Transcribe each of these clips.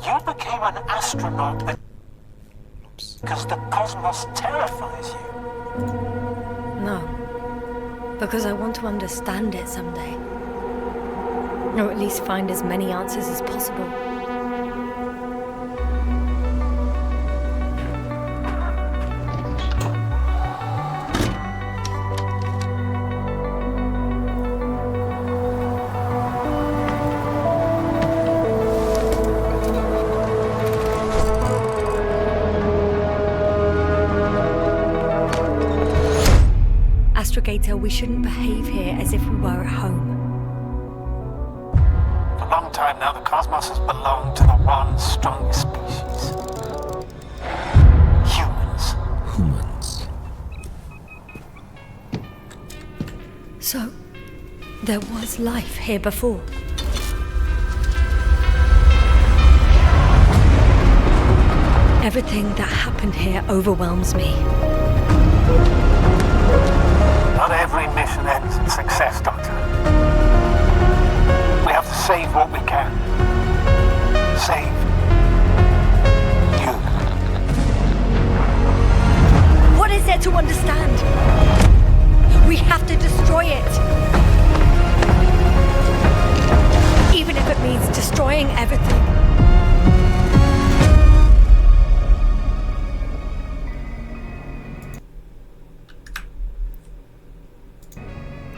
You became an astronaut because the cosmos terrifies you. No. Because I want to understand it someday. Or at least find as many answers as possible. Astrogator, we shouldn't behave here as if we were at home. For a long time now, the cosmos has belonged to the one strongest species. Humans. Humans. So, there was life here before. Everything that happened here overwhelms me. Not every mission ends in success, Doctor. We have to save what we can. Save you. What is there to understand? We have to destroy it. Even if it means destroying everything.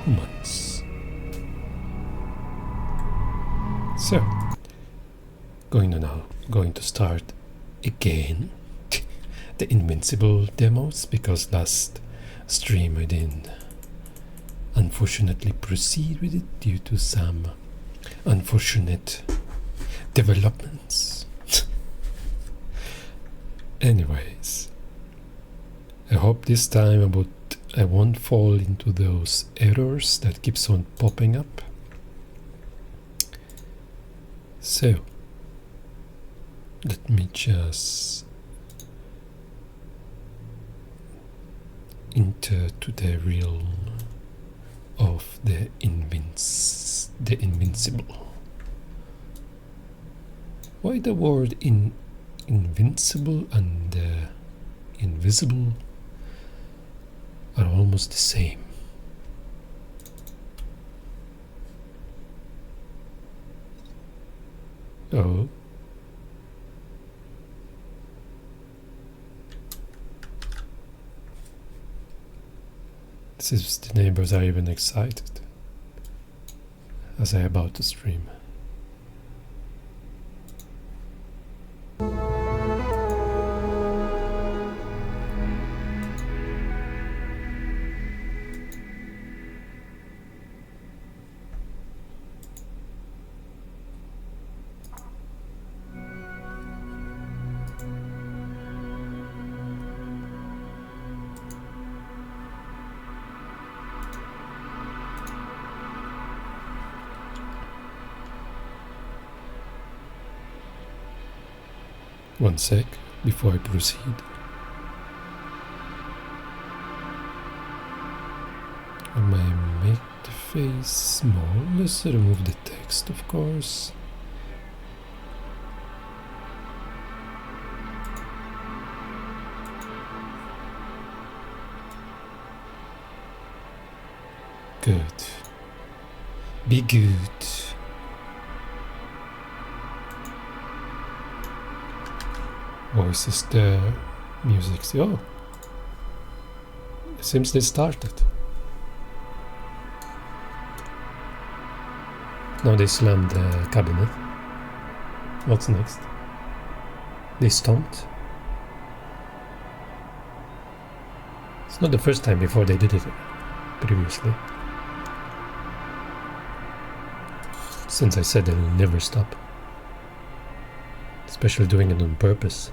Humans. So, going to start again the Invincible demos, because last stream I didn't unfortunately proceed with it due to some unfortunate developments. Anyways, I hope this time I won't fall into those errors that keeps on popping up. So let me just enter to the realm of the invincible. Why the word invincible and invisible are almost the same? Oh. This is the neighbors are even excited as I about to stream. One sec before I proceed. I may make the face small. Let's remove the text, of course. Good. Be good. Voices there, music. Oh, it seems they started. Now they slammed the cabinet. What's next? They stomped. It's not the first time before they did it previously. Since I said they'll never stop. Especially doing it on purpose.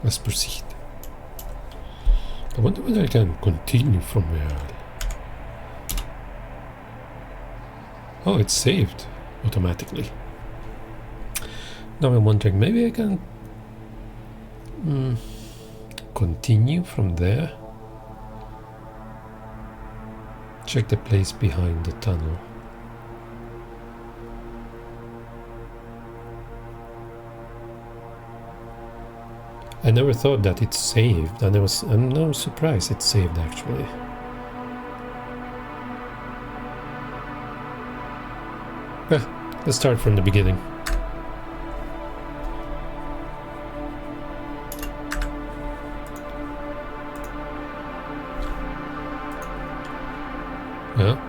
Let's proceed. I wonder whether I can continue from where. Oh, it's saved automatically. Now I'm wondering, maybe I can continue from there. Check the place behind the tunnel. I never thought that it's saved, and I'm now surprised it's saved actually. Let's start from the beginning. Yeah.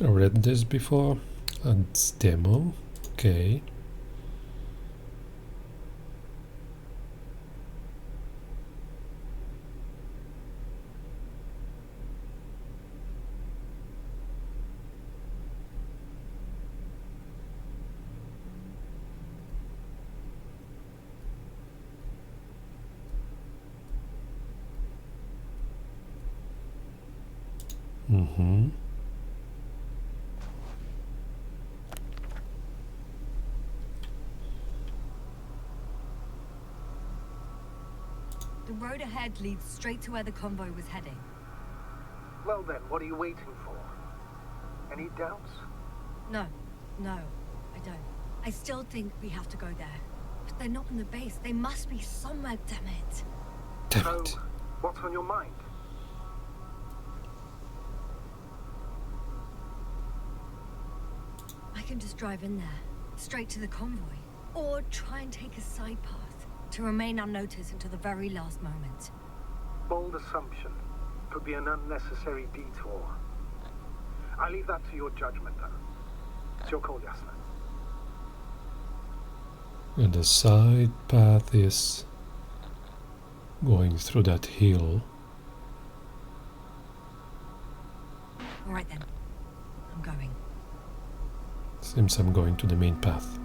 I read this before. It's demo. Okay. Mm-hmm. The road ahead leads straight to where the convoy was heading. Well then, what are you waiting for? Any doubts? No, I don't. I still think we have to go there. But they're not in the base. They must be somewhere, damn it. Damn it. So, what's on your mind? I can just drive in there, straight to the convoy. Or try and take a side path to remain unnoticed until the very last moment. Bold assumption. Could be an unnecessary detour. I leave that to your judgment, then. It's your call, Yasna. And the side path is going through that hill. All right then, I'm going. Seems I'm going to the main path.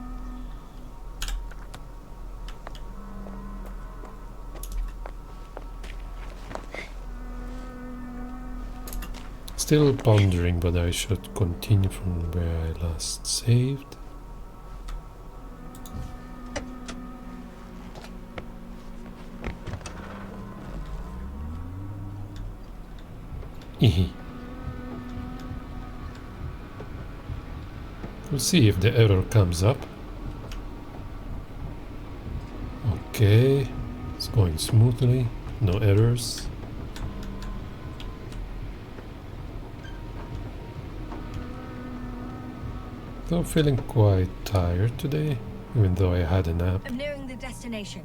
Still pondering whether I should continue from where I last saved. We'll see if the error comes up. Okay, it's going smoothly, no errors. Though feeling quite tired today, even though I had a nap. I'm nearing the destination.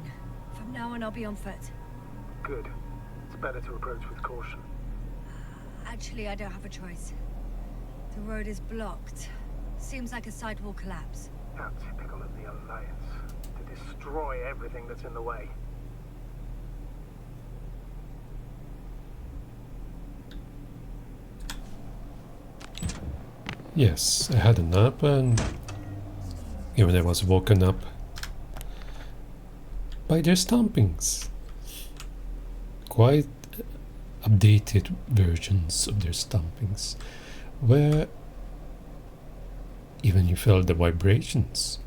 From now on, I'll be on foot. Good. It's better to approach with caution. Actually, I don't have a choice. The road is blocked. Seems like a site will collapse. How typical of the Alliance. To destroy everything that's in the way. Yes, I had a nap, and even I was woken up by their stompings. Quite updated versions of their stompings, where even you felt the vibrations.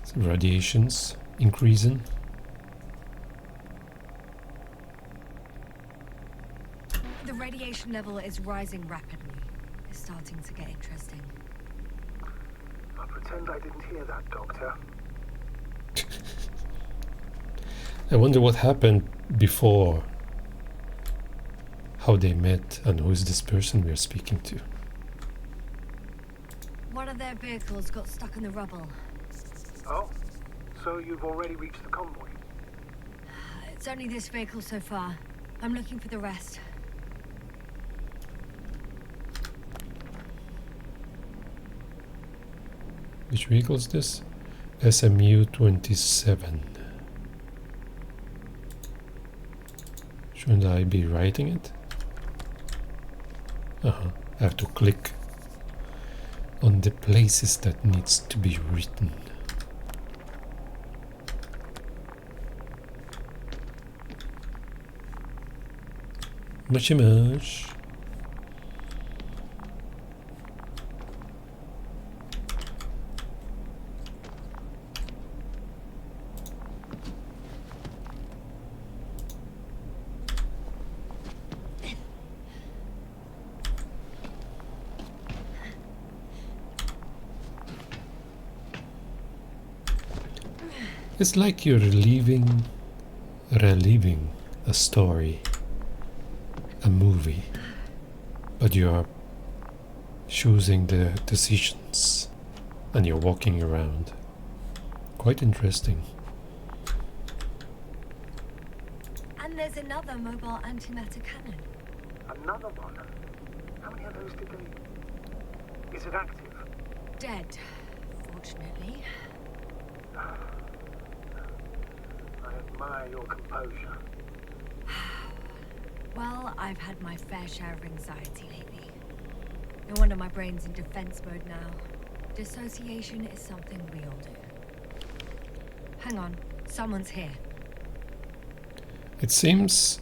Some radiations increasing. The radiation level is rising rapidly. It's starting to get interesting. I'll pretend I didn't hear that, Doctor. I wonder what happened before, how they met, and who is this person we are speaking to. One of their vehicles got stuck in the rubble. Oh, so you've already reached the convoy? It's only this vehicle so far. I'm looking for the rest. Which vehicle is this? SMU 27. Shouldn't I be writing it? I have to click on the places that needs to be written. Mushy mush. It's like you're reliving a story, a movie, but you are choosing the decisions and you're walking around. Quite interesting. And there's another mobile antimatter cannon. Another one? How many of those did they... Is it active? Dead, fortunately. I admire your composure. Well, I've had my fair share of anxiety lately. No wonder my brain's in defense mode now. Dissociation is something we all do. Hang on, someone's here. It seems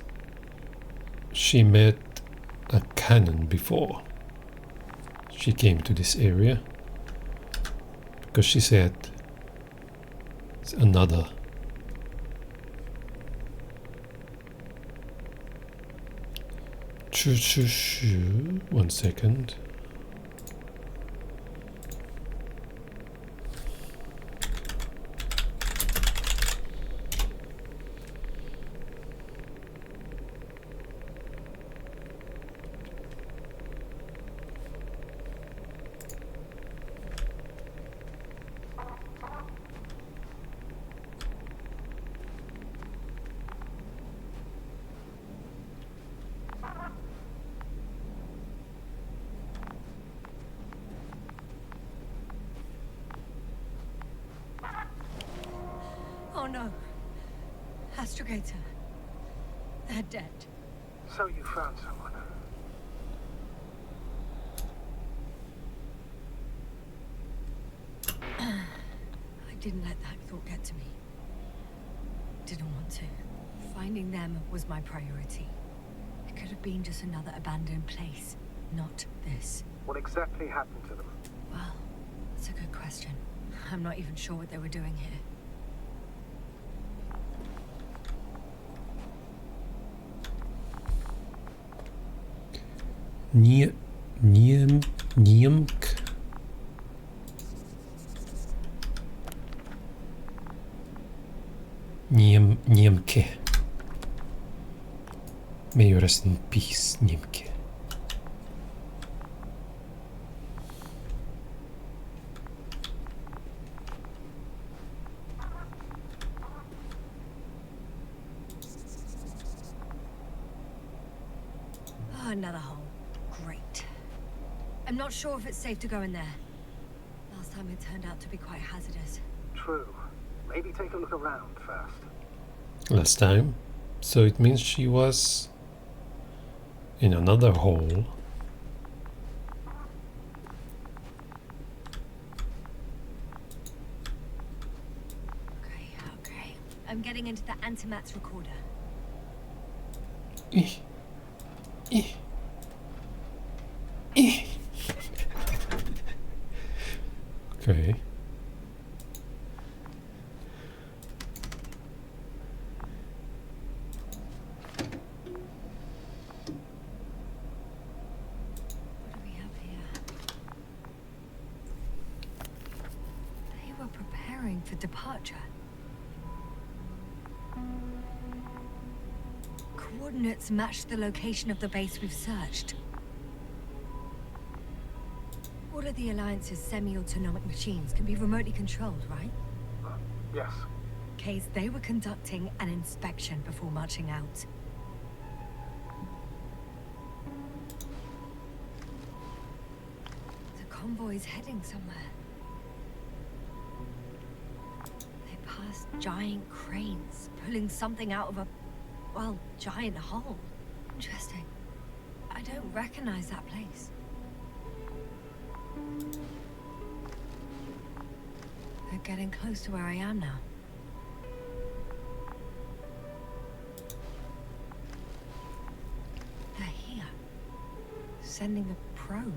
she met a cannon before she came to this area, because she said it's another. One second. Oh no. Astrogator. They're dead. So you found someone. I didn't let that thought get to me. Didn't want to. Finding them was my priority. It could have been just another abandoned place, not this. What exactly happened to them? Well, that's a good question. I'm not even sure what they were doing here. Niemke. May you rest in peace, Niemke. Oh, another hole. Great. I'm not sure if it's safe to go in there. Last time it turned out to be quite hazardous. True. Maybe take a look around first. Last time. So it means she was in another hole. Okay. I'm getting into the antimat's recorder. Okay. What do we have here? They were preparing for departure. Coordinates match the location of the base we've searched. All of the Alliance's semi-autonomic machines can be remotely controlled, right? Yes. Case they were conducting an inspection before marching out. The convoy's heading somewhere. They passed giant cranes, pulling something out of a well, giant hole. Interesting. I don't recognize that place. They're getting close to where I am now. They're here. Sending a probe.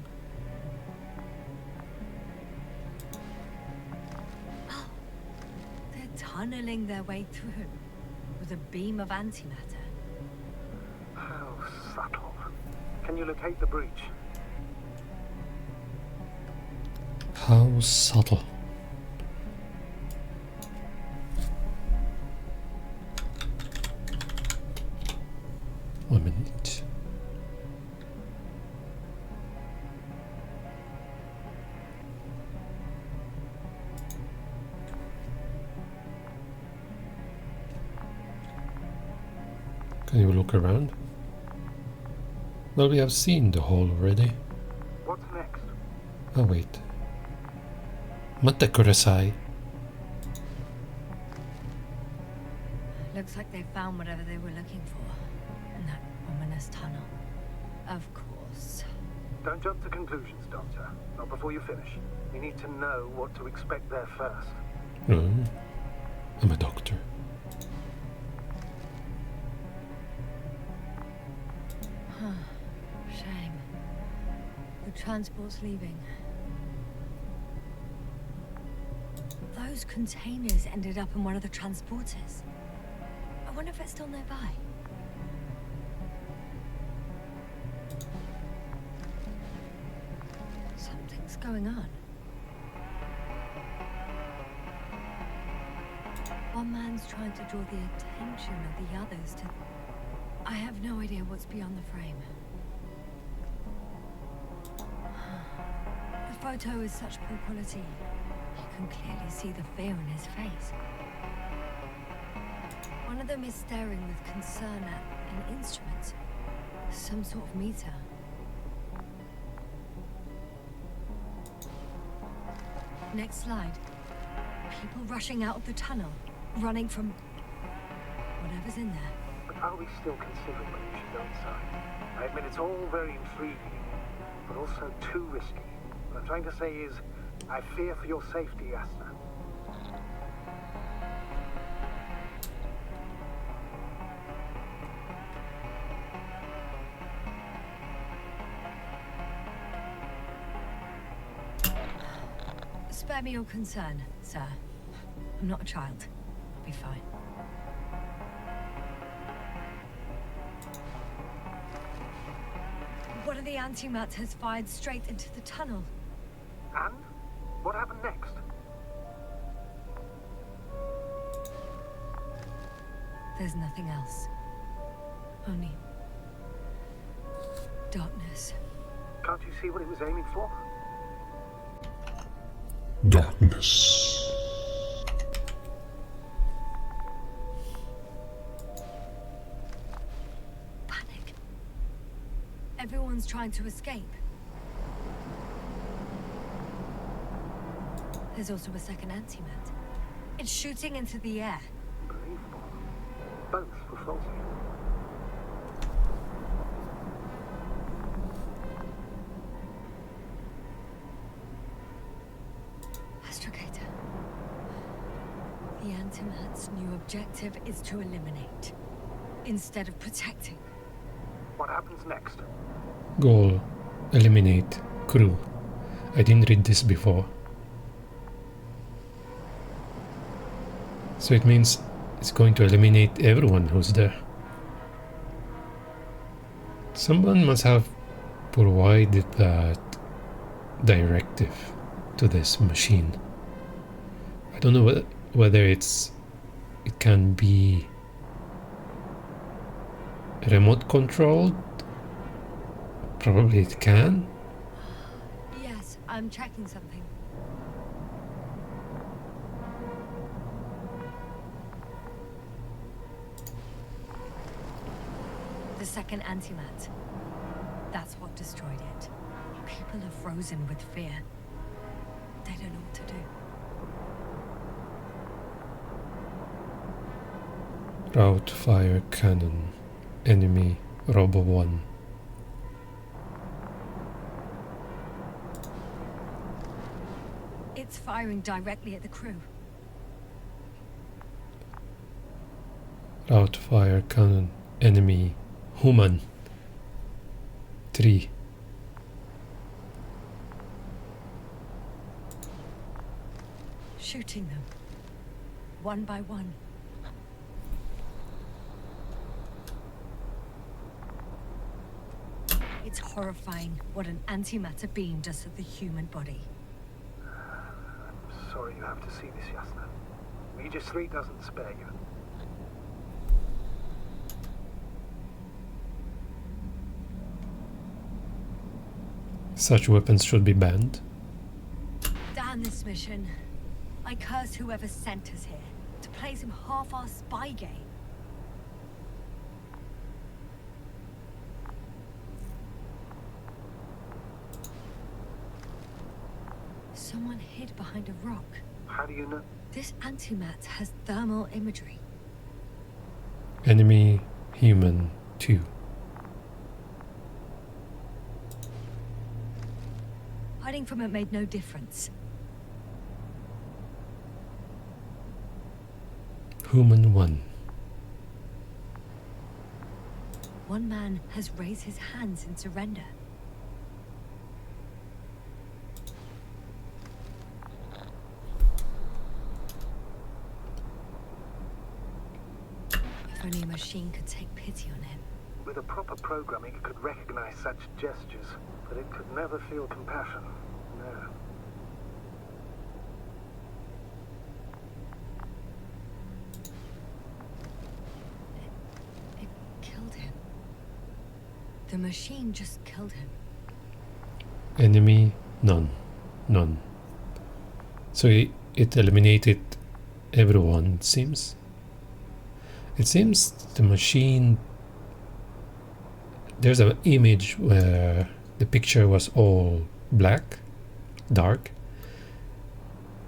Oh. They're tunneling their way through with a beam of antimatter. How subtle. Can you locate the breach? How subtle. One minute. Can you look around? Well, we have seen the hole already. What's next? Oh wait. Mate kurasai. Looks like they found whatever they were looking for in that ominous tunnel. Of course. Don't jump to conclusions, Doctor. Not before you finish. You need to know what to expect there first. I'm a doctor. Shame. The transport's leaving. Those containers ended up in one of the transporters. I wonder if it's still nearby. Something's going on. One man's trying to draw the attention of the others to... I have no idea what's beyond the frame. The photo is such poor quality. You can clearly see the fear in his face. One of them is staring with concern at an instrument. Some sort of meter. Next slide. People rushing out of the tunnel. Running from... whatever's in there. But are we still considering whether you should go inside? I admit it's all very intriguing, but also too risky. What I'm trying to say is, I fear for your safety, Yasna. Spare me your concern, sir. I'm not a child. I'll be fine. One of the antimatters fired straight into the tunnel. And? What happened next? There's nothing else. Only... darkness. Can't you see what it was aiming for? Darkness. Panic. Everyone's trying to escape. There's also a second antimat. It's shooting into the air. Unbelievable. Both were faulty. Astrogator. The antimat's new objective is to eliminate, instead of protecting. What happens next? Goal. Eliminate. Crew. I didn't read this before. So it means it's going to eliminate everyone who's there. Someone must have provided that directive to this machine. I don't know whether it can be remote controlled. Probably it can. Yes, I'm checking something. The second antimat. That's what destroyed it. People are frozen with fear. They don't know what to do. Route fire cannon. Enemy Robo 1. It's firing directly at the crew. Route fire cannon. Enemy human 3. Shooting them. One by one. It's horrifying what an antimatter beam does to the human body. I'm sorry you have to see this, Yasna. Regis 3 doesn't spare you. Such weapons should be banned. Damn this mission. I curse whoever sent us here to play some half-assed spy game. Someone hid behind a rock. How do you know? This antimat has thermal imagery. Enemy human 2. Hiding from it made no difference. Human 1. One man has raised his hands in surrender. If only a machine could take pity on him. With a proper programming, it could recognize such gestures, but it could never feel compassion. No. It killed him. The machine just killed him. Enemy none. None. So it eliminated everyone, it seems. It seems the machine... There's an image where the picture was all black, dark.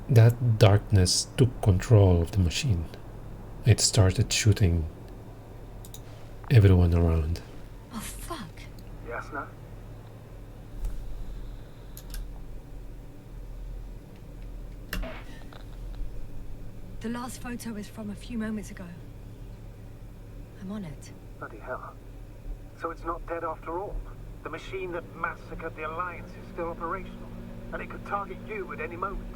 That darkness took control of the machine. It started shooting everyone around. Oh, fuck. Yasna? The last photo is from a few moments ago. I'm on it. Bloody hell. So it's not dead after all. The machine that massacred the Alliance is still operational, and it could target you at any moment.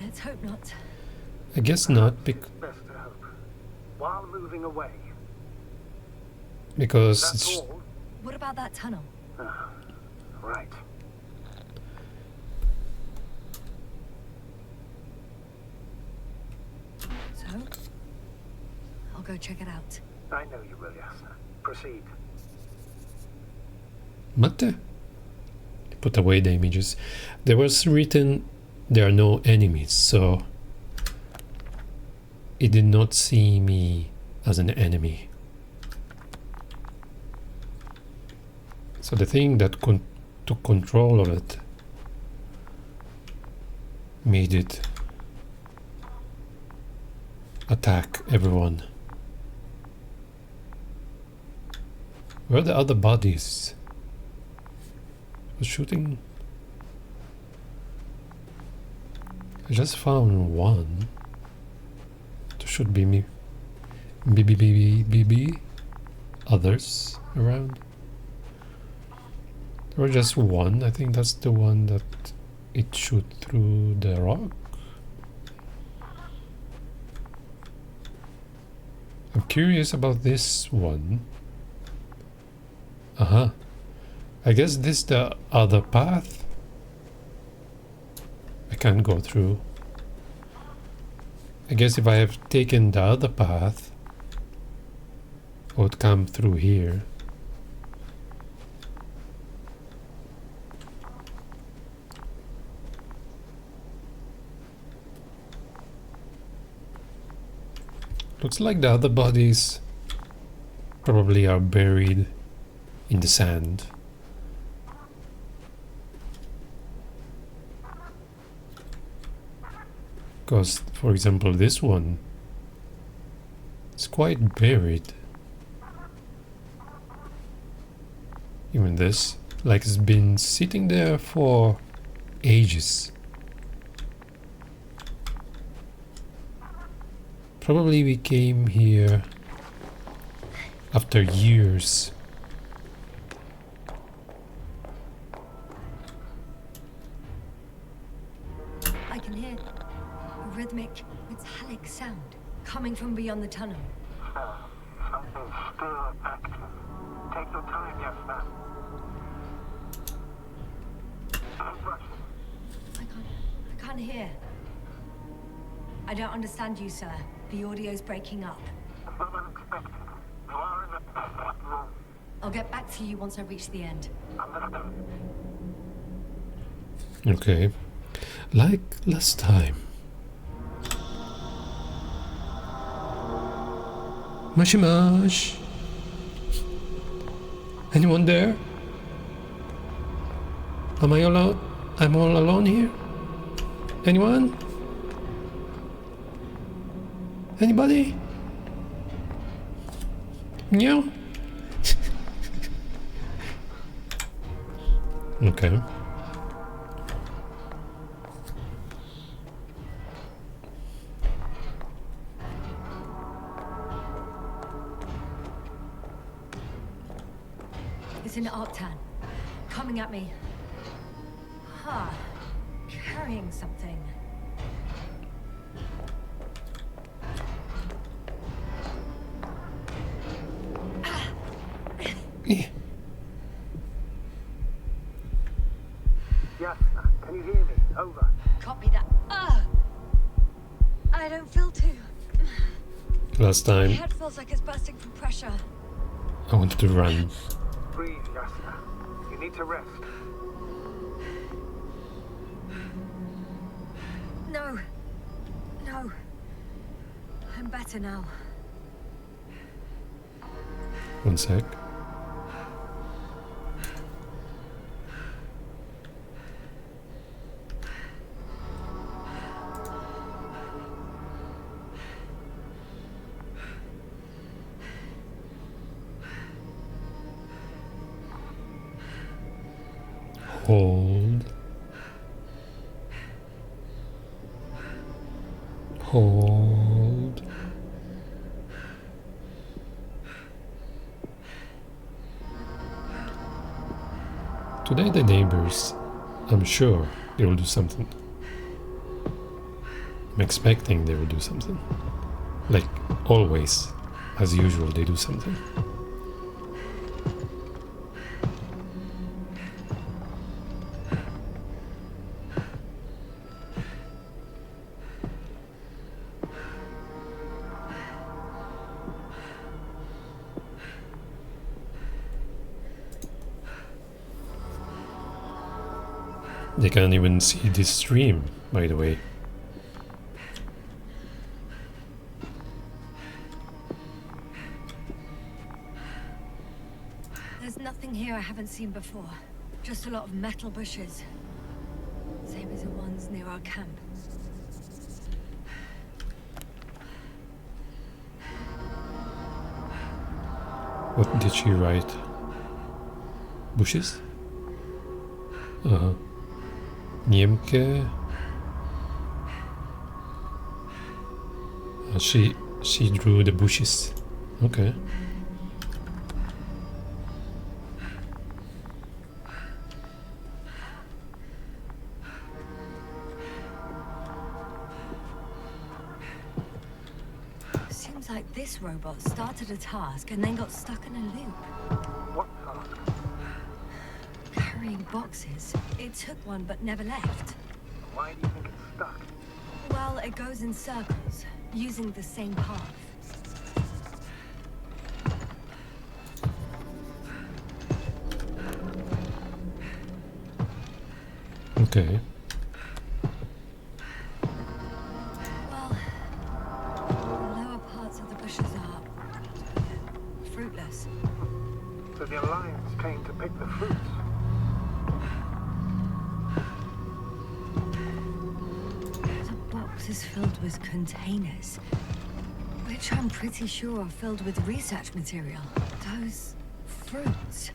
Let's hope not. I guess not, It's best to hope. While moving away. because That's it's, all? What about that tunnel? Right. So? I'll go check it out. I know you will, Yasna. Proceed. Matte. Put away the images. There was written there are no enemies, so it did not see me as an enemy. So the thing that took control of it made it attack everyone. Where are the other bodies? Was shooting. I just found one. There should be me. BB. Others around. There was just one. I think that's the one that it shoot through the rock. I'm curious about this one. I guess this the other path. I can't go through. I guess if I have taken the other path, I would come through here. Looks like the other bodies probably are buried in the sand. Because, for example, this one It's quite buried. Even this, like it's been sitting there for ages. Probably we came here after years. I can hear a rhythmic, metallic sound coming from beyond the tunnel. Something's still active. Take your time, yes, ma'am. I can't hear. I don't understand you, sir. The audio's breaking up. Not unexpected. You are in the room. I'll get back to you once I reach the end. Understood. Okay. Like last time. Mushy mush. Anyone there? Am I alone? I'm all alone here? Anyone? Anybody? No? Okay. It's an Arctan. Coming at me. Huh. Carrying something. Eh. Yes, can you hear me? Over. Copy that. I don't feel too. Last My time head feels like it's bursting from pressure. I wanted to run. Breathe, Yasna. You need to rest. No. No. I'm better now. One sec. Hold. Hold. Today the neighbors, I'm sure they will do something. I'm expecting they will do something. Like always, as usual, they do something. They can't even see this stream, by the way. There's nothing here I haven't seen before. Just a lot of metal bushes. Same as the ones near our camp. What did she write? Bushes? Uh-huh. Niemke. She drew the bushes. Okay. Seems like this robot started a task and then got stuck in a loop. What task? Carrying boxes. It took one but never left. Why do you think it's stuck? Well, it goes in circles, using the same path. Okay. Well, the lower parts of the bushes are fruitless. So the Alliance came to pick the fruits. The box is filled with containers. But which I'm pretty sure are filled with research material. Those fruits.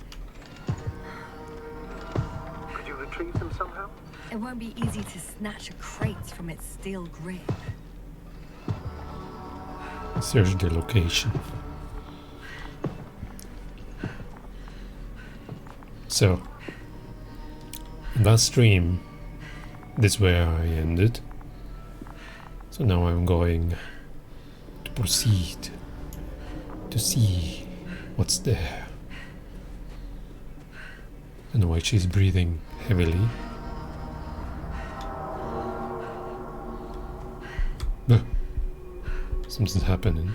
Could you retrieve them somehow? It won't be easy to snatch a crate from its steel grip. Search the location. So, last stream, this is where I ended. So now I'm going to proceed to see what's there. I don't know why she's breathing heavily. Something's happening.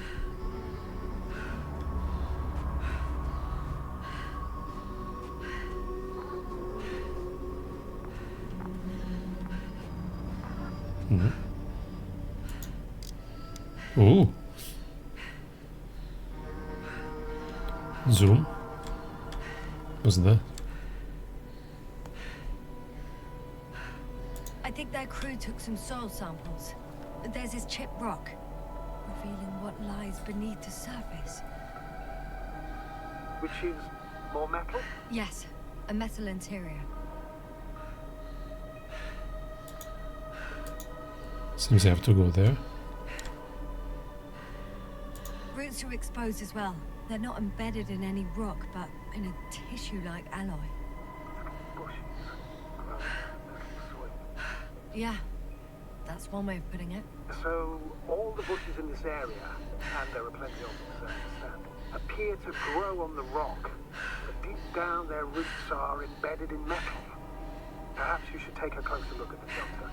Ooh. Zoom. What's that? I think their crew took some soil samples. There's this chipped rock, revealing what lies beneath the surface. Which is more metal? Yes, a metal interior. Seems I have to go there. Roots are exposed as well. They're not embedded in any rock, but in a tissue-like alloy. Bushes growing metal soil. Yeah, that's one way of putting it. So, all the bushes in this area, and there are plenty of them, as I understand, appear to grow on the rock, but deep down their roots are embedded in metal. Perhaps you should take a closer look at the Doctor.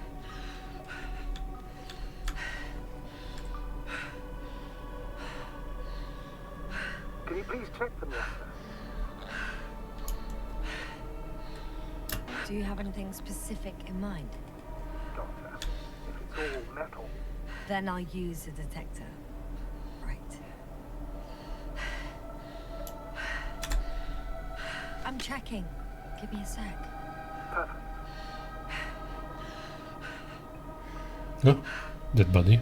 Can you please check them, yes, sir? Do you have anything specific in mind? Doctor, if it's all metal, Then I'll use a detector. Right. I'm checking. Give me a sec. perfect. Oh, dead body.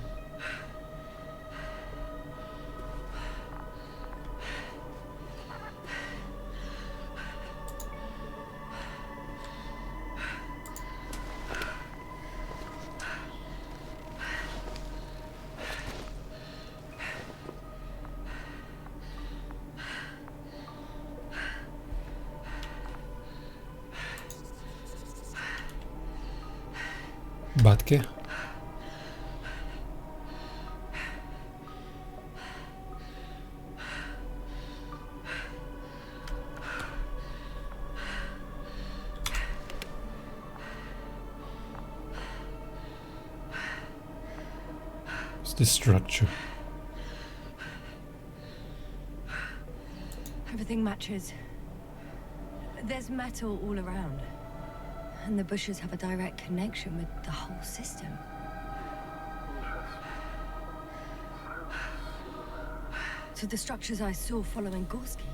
Batke. What's this structure? Everything matches. There's metal all around. And the bushes have a direct connection with the whole system. Interesting. To the structures I saw following Gorski.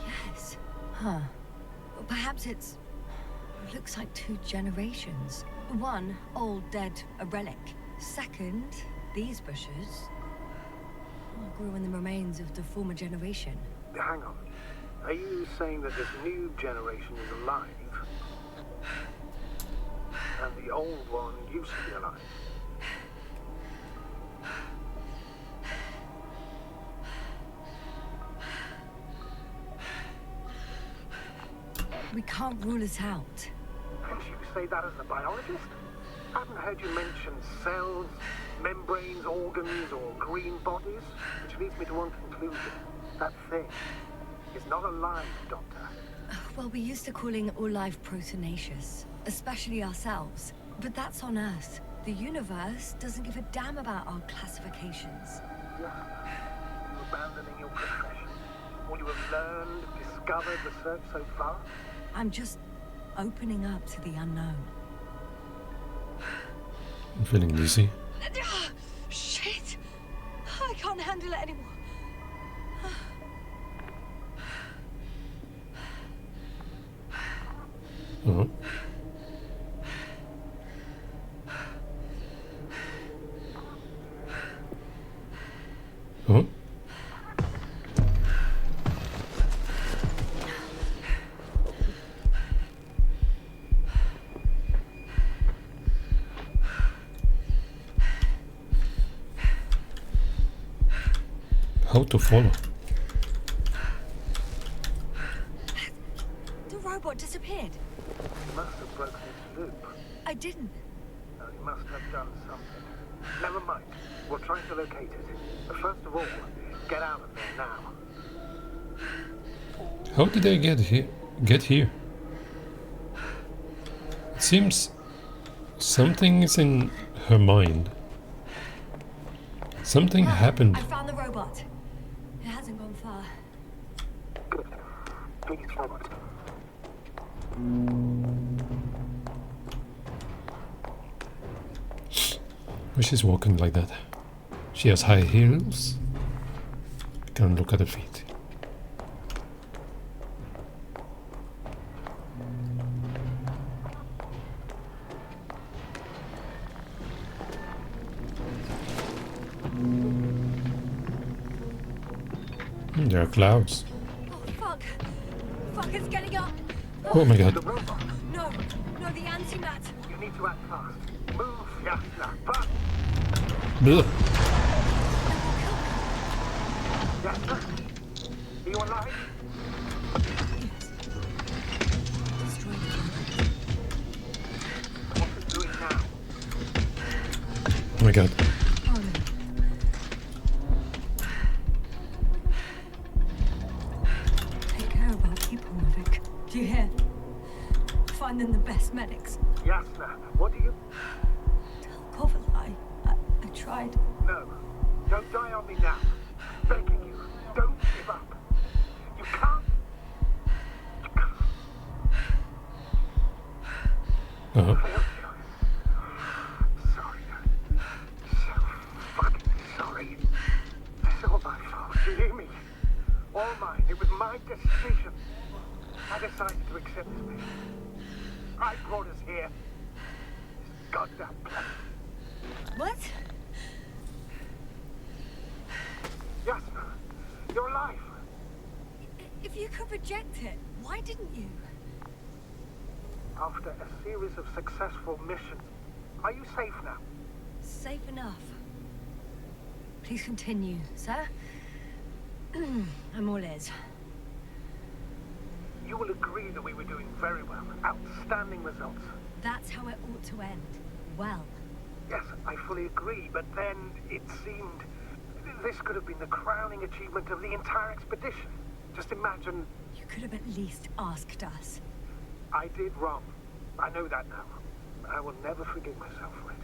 Yes. Huh. Well, perhaps it's... looks like 2 generations. One, old, dead, a relic. Second, these bushes grew in the remains of the former generation. Hang on. Are you saying that this new generation is alive? And the old one used to be alive? We can't rule it out. And you say that as a biologist? I haven't heard you mention cells, membranes, organs, or green bodies, which leads me to one conclusion. That thing is not alive, Doctor. Well, we used to calling all life proteinaceous, especially ourselves. But that's on Earth. The universe doesn't give a damn about our classifications. Yes. You abandoning your profession? All you have learned, discovered, researched so far? I'm just opening up to the unknown. I'm feeling dizzy. Shit! I can't handle it anymore. Oh. how to follow. The robot disappeared. He must have broken its loop. I didn't. No, he must have done something. Never mind. We'll try to locate it. But first of all, get out of there now. How did I get here? It seems something is in her mind. Something happened. I found the robot. It hasn't gone far. Good. Please, robot. Why she's walking like that? She has high heels. I can't look at her feet. There are clouds. Oh, fuck. Fuck, it's getting up. Oh my god. The robot. No, the antimat. You need to act fast. Move, Yasna. Fast. Blech. Yasna? Are you alive? Destroy the robot. What are you doing now? Oh my god. Oh, no. Take care of our people, Novik. Do you hear? Find them the best medics. Yasna, what do you... Tell Kovalai. I tried. No. Don't die on me now. Begging you. Don't give up. You can't. You can't. Uh-huh. Failed you. Sorry. So fucking sorry. It's all my fault. You hear me? All mine. It was my decision. I decided to accept this mission. I brought us here. This goddamn place. What? Yasna, you're alive. If you could reject it, why didn't you? After a series of successful missions, are you safe now? Safe enough. Please continue, sir. I'm all ears. You will agree that we were doing very well. Outstanding results. That's how it ought to end. Well. Yes, I fully agree, but then it seemed this could have been the crowning achievement of the entire expedition. Just imagine... You could have at least asked us. I did wrong. I know that now. I will never forgive myself for it.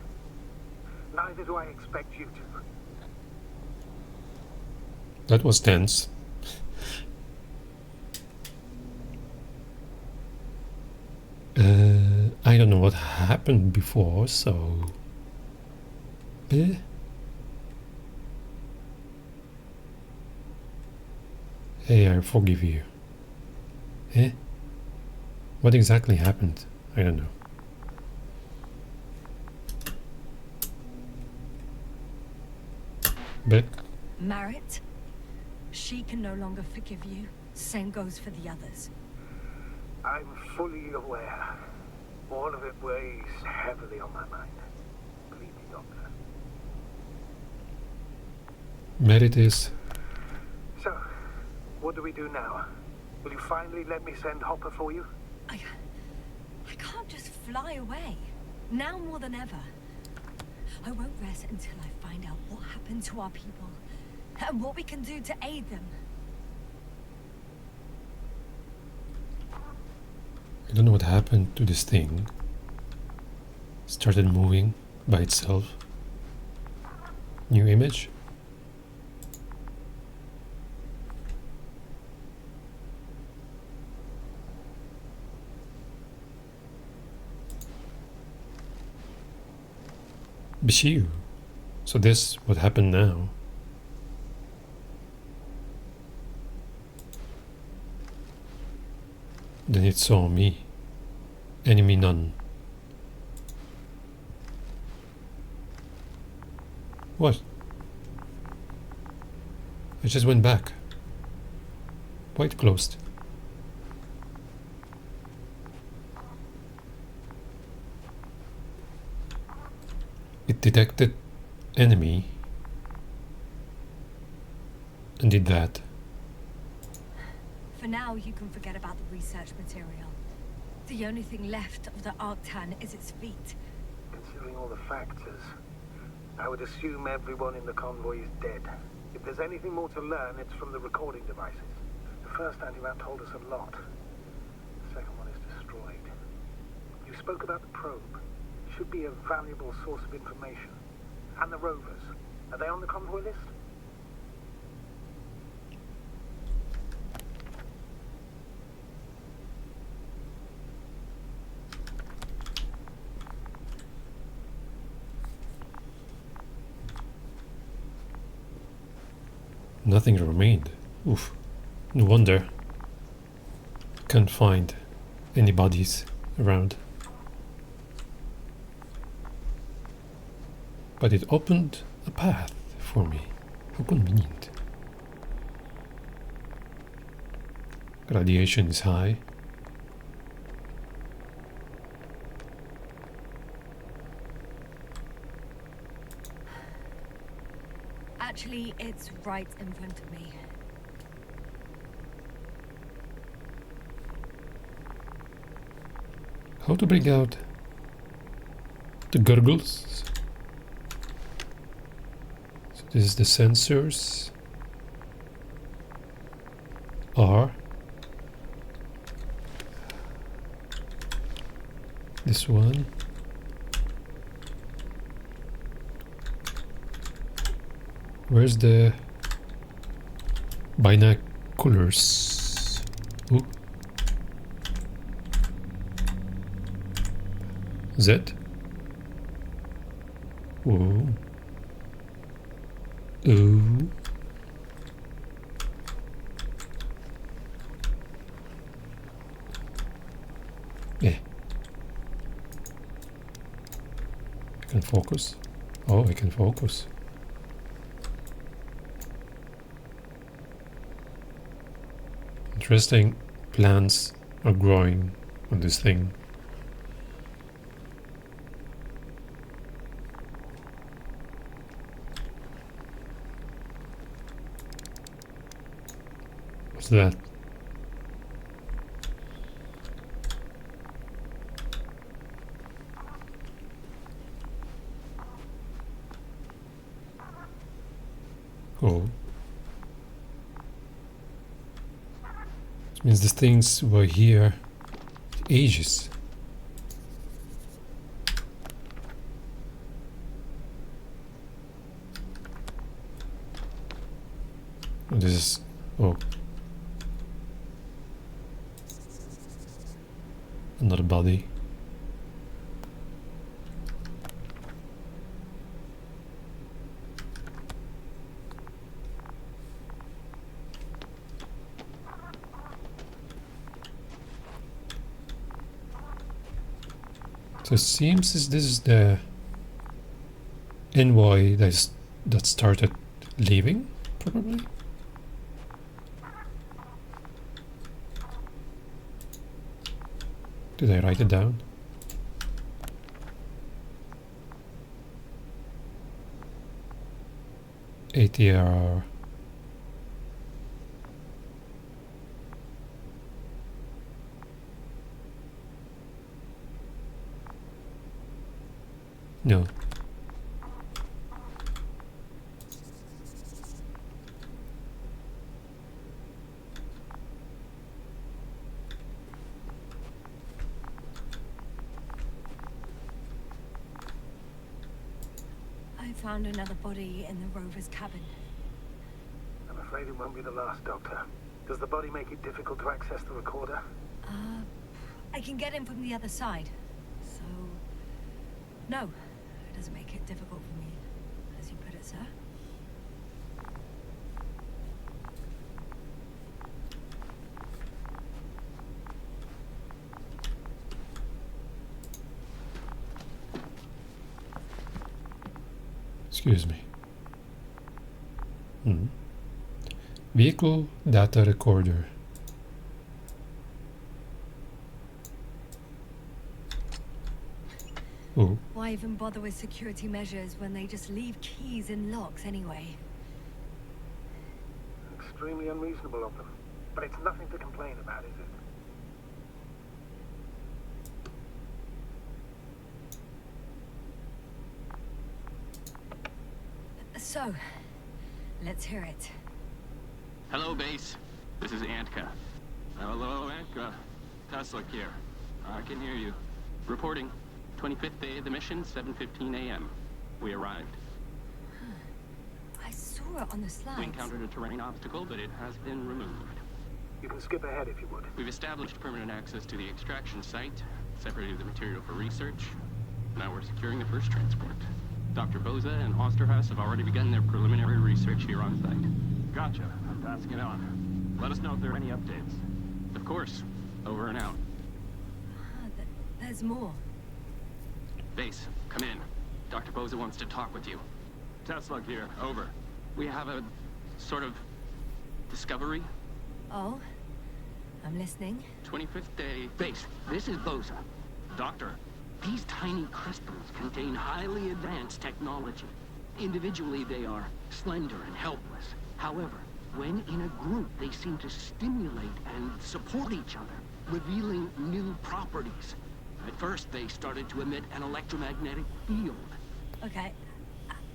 Neither do I expect you to. That was tense. I don't know what happened before, so... Hey, I forgive you. Eh? What exactly happened? I don't know. But... Marit, she can no longer forgive you. Same goes for the others. I'm fully aware. All of it weighs heavily on my mind. Believe me, Doctor. Merit is... So, what do we do now? Will you finally let me send Hopper for you? I can't just fly away. Now more than ever. I won't rest until I find out what happened to our people. And what we can do to aid them. I don't know what happened to this thing. Started moving by itself. New image. Bishiu. So this what happened now. Then it saw me. Enemy none. What? I just went back. Why it closed? It detected enemy and did that. For now, you can forget about the research material. The only thing left of the Arctan is its feet. Considering all the factors, I would assume everyone in the convoy is dead. If there's anything more to learn, it's from the recording devices. The first anti-map told us a lot. The second one is destroyed. You spoke about the probe. Should be a valuable source of information. And the rovers. Are they on the convoy list? Nothing remained. Oof. No wonder. Can't find any bodies around. But it opened a path for me. How convenient. Radiation is high. Actually, it's right in front of me. How to bring out the gurgles? So this is the sensors. R. This one. Where's the binoculars? Ooh. Z. Ooh. Ooh. Yeah. I can focus. Oh, I can focus. Interesting plants are growing on this thing. What's that? Oh. Means these things were here ages. This is another body. So it seems this is the envoy that started leaving, probably. Did I write it down? ATR. No. I found another body in the rover's cabin. I'm afraid it won't be the last, Doctor. Does the body make it difficult to access the recorder? I can get in from the other side. So, no, it doesn't make it difficult for me, as you put it, sir. Excuse me. Vehicle data recorder. Oh. Why even bother with security measures when they just leave keys in locks anyway? extremely unreasonable of them. But it's nothing to complain about, is it? So, let's hear it. Hello, base. This is Antka. Hello, Antka. Tesla here. I can hear you. Reporting. 25th day of the mission, 7:15 a.m. We arrived. I saw it on the slides. We encountered a terrain obstacle, but it has been removed. You can skip ahead if you would. We've established permanent access to the extraction site, separated the material for research. Now we're securing the first transport. Dr. Boza and Osterhaus have already begun their preliminary research here on site. Gotcha. I'm passing it on. Let us know if there are any updates. Of course. Over and out. There's more. Base, come in. Dr. Boza wants to talk with you. Tesla here. Over. We have a sort of discovery. Oh? I'm listening. 25th day. Base, this is Boza. Doctor, these tiny crystals contain highly advanced technology. Individually, they are slender and helpless. However, when in a group, they seem to stimulate and support each other, revealing new properties. At first, they started to emit an electromagnetic field. Okay.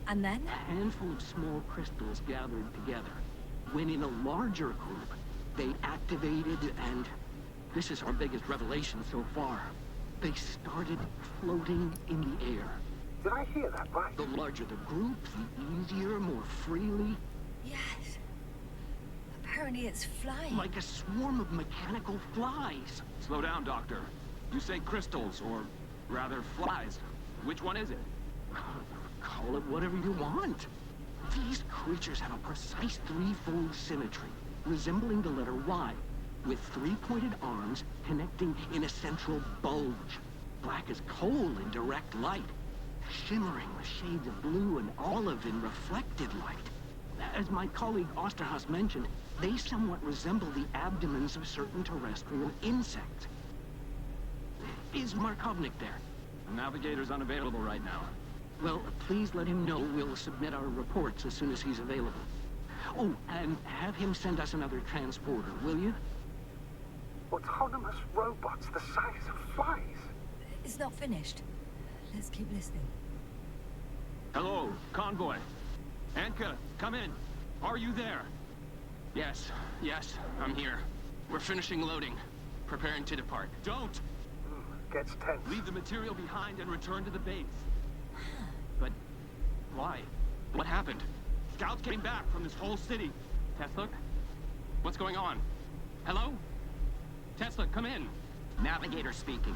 And then? A handful of small crystals gathered together. When in a larger group, they activated and... this is our biggest revelation so far. They started floating in the air. Did I hear that right? The larger the group, the easier, more freely. Yes. Apparently it's flying. Like a swarm of mechanical flies. Slow down, Doctor. You say crystals, or rather flies. Which one is it? Call it whatever you want. These creatures have a precise threefold symmetry, resembling the letter Y, with three-pointed arms connecting in a central bulge. Black as coal in direct light, shimmering with shades of blue and olive in reflected light. As my colleague Osterhaus mentioned, they somewhat resemble the abdomens of certain terrestrial insects. Is Markovnik there? The navigator's unavailable right now. Well, please let him know we'll submit our reports as soon as he's available. Oh, and have him send us another transporter, will you? Autonomous robots the size of flies. It's not finished. Let's keep listening. Hello, convoy. Antka, come in. Are you there? Yes, I'm here. We're finishing loading. Preparing to depart. Don't! Gets tense. Leave the material behind and return to the base. But why? What happened? Scouts came back from this whole city. Tesla? What's going on? Hello? Tesla, come in. Navigator speaking.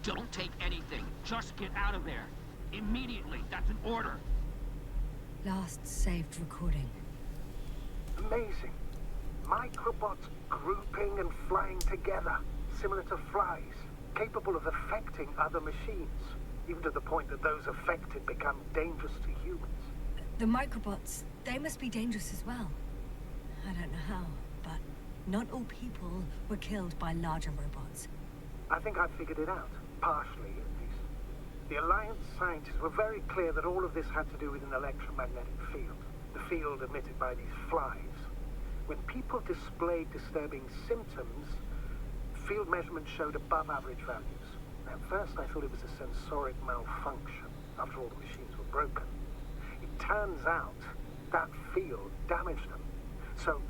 Don't take anything. Just get out of there. Immediately. That's an order. Last saved recording. Amazing. Microbots grouping and flying together, similar to flies, capable of affecting other machines, even to the point that those affected become dangerous to humans. The microbots, they must be dangerous as well. I don't know how, but not all people were killed by larger robots. I think I've figured it out, partially at least. The Alliance scientists were very clear that all of this had to do with an electromagnetic field, the field emitted by these flies. When people displayed disturbing symptoms, field measurements showed above average values. At first I thought it was a sensoric malfunction, after all the machines were broken. It turns out that field damaged them. So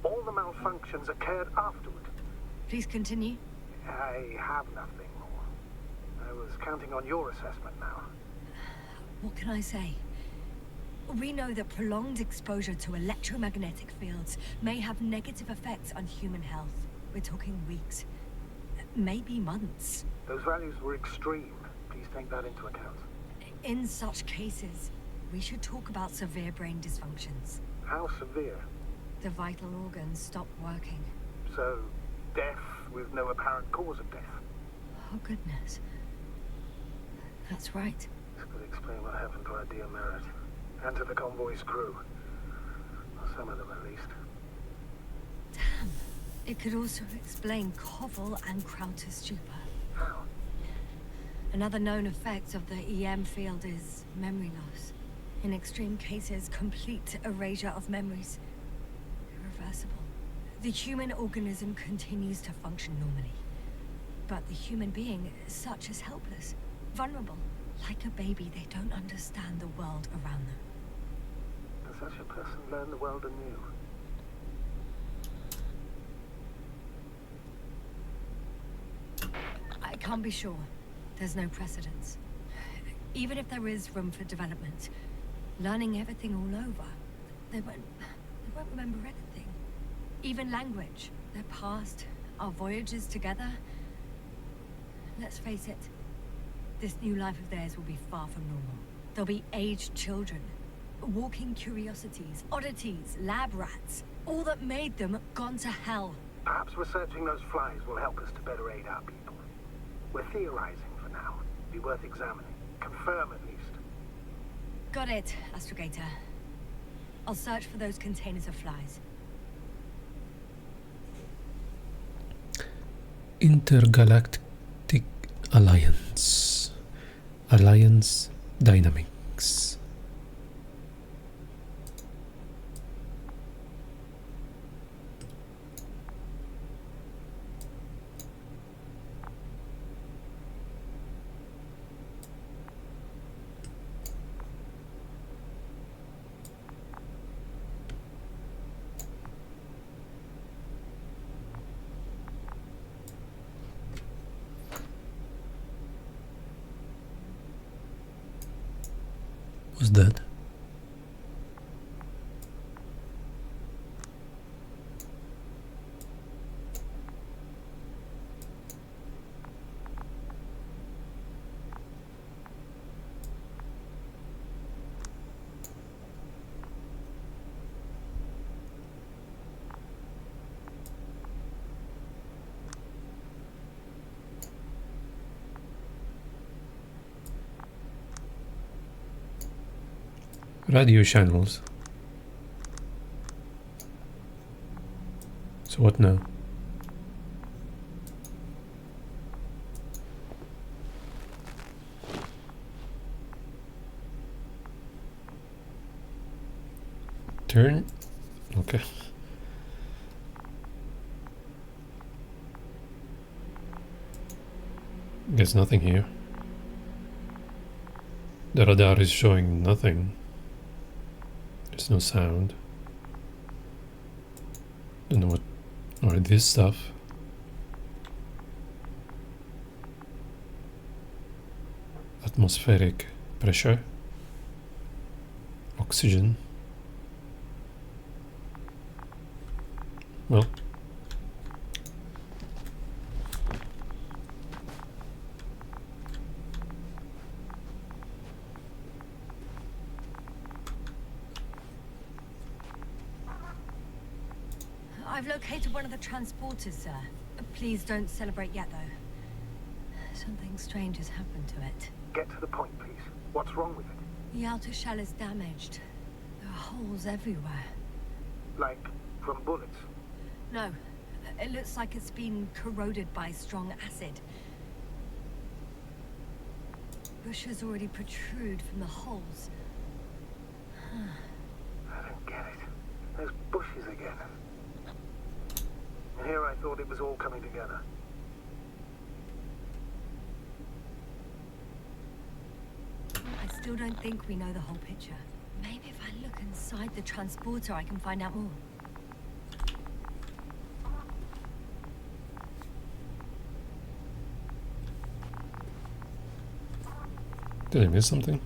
all the malfunctions occurred afterward. Please continue. I have nothing more. I was counting on your assessment now. What can I say? We know that prolonged exposure to electromagnetic fields may have negative effects on human health. We're talking weeks, maybe months. Those values were extreme. Please take that into account. In such cases, we should talk about severe brain dysfunctions. How severe? The vital organs stop working. So, death with no apparent cause of death. Oh, goodness. That's right. This could explain what happened to our dear Merritt. And to the convoy's crew. Or some of them, at least. Damn. It could also explain Koval and Krauter's stupor. How? Another known effect of the EM field is memory loss. In extreme cases, complete erasure of memories. Irreversible. The human organism continues to function normally. But the human being, such is helpless, vulnerable. Like a baby, they don't understand the world around them. Can such a person learn the world anew? I can't be sure. There's no precedence. Even if there is room for development, learning everything all over, they won't remember anything. Even language, their past, our voyages together. Let's face it, this new life of theirs will be far from normal. They'll be aged children, walking curiosities, oddities, lab rats. All that made them gone to hell. Perhaps researching those flies will help us to better aid our people. We're theorizing for now. Be worth examining. Confirm at least. Got it, Astrogator. I'll search for those containers of flies. Intergalactic Alliance. Alliance Dynamics. What's that? Radio channels. So what now? Turn. Okay. Guess nothing here. The radar is showing nothing. There's no sound. Don't know what. Or this stuff. Atmospheric pressure. Oxygen. Well. I've located one of the transporters, sir. Please don't celebrate yet, though. Something strange has happened to it. Get to the point, please. What's wrong with it? The outer shell is damaged. There are holes everywhere. Like, from bullets? No, it looks like it's been corroded by strong acid. Bushes already protrude from the holes. I don't get it. Those bushes again. And here I thought it was all coming together. I still don't think we know the whole picture. Maybe if I look inside the transporter, I can find out more. Did I miss something?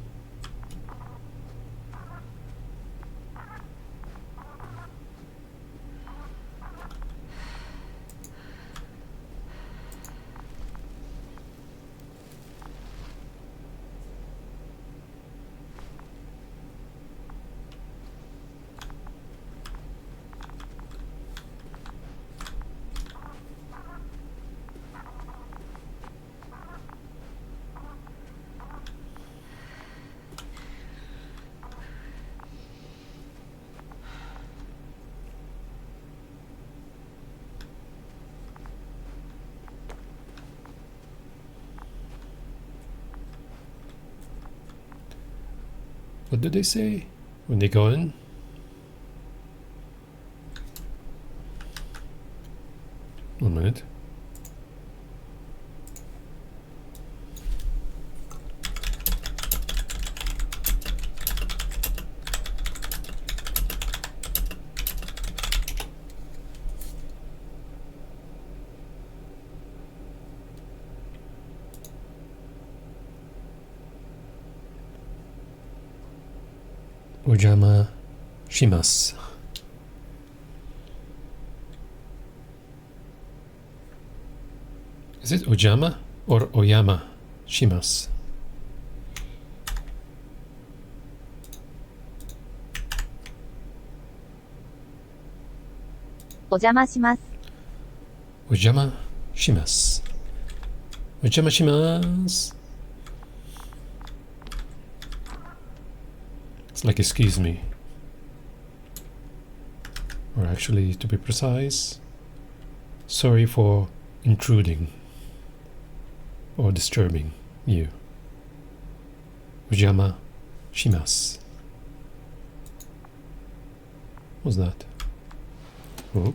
What did they say when they go in? 1 minute. Ojama shimasu. Is it Ojama or Oyama shimasu? Ojama shimasu. Ojama shimasu. Ojama shimasu. It's like excuse me. Or actually, to be precise, sorry for intruding or disturbing you. Ojama shimasu. What's that? Oh.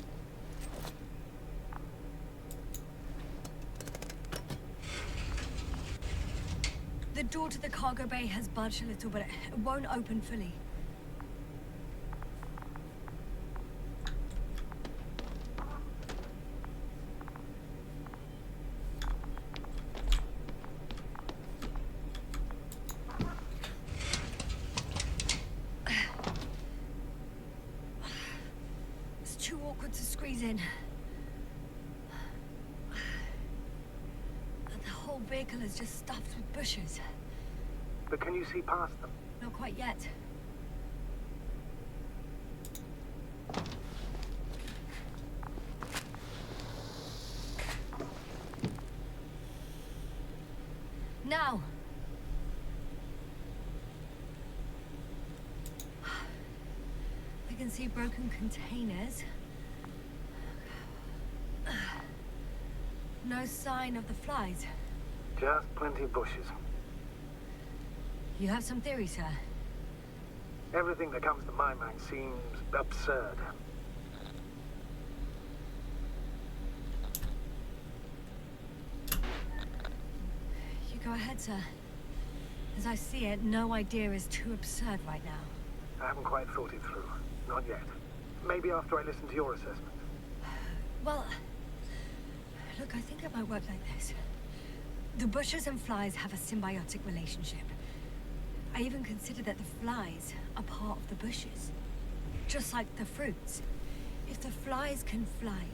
The door to the cargo bay has budged a little, but it won't open fully. It's too awkward to squeeze in. The whole vehicle is just stuffed with bushes. But can you see past them? Not quite yet. Now. I can see broken containers. No sign of the flies. Just plenty of bushes. You have some theory, sir? Everything that comes to my mind seems absurd. You go ahead, sir. As I see it, no idea is too absurd right now. I haven't quite thought it through. Not yet. Maybe after I listen to your assessment. Well, look, I think it might work like this. The bushes and flies have a symbiotic relationship. I even consider that the flies are part of the bushes. Just like the fruits. If the flies can fly,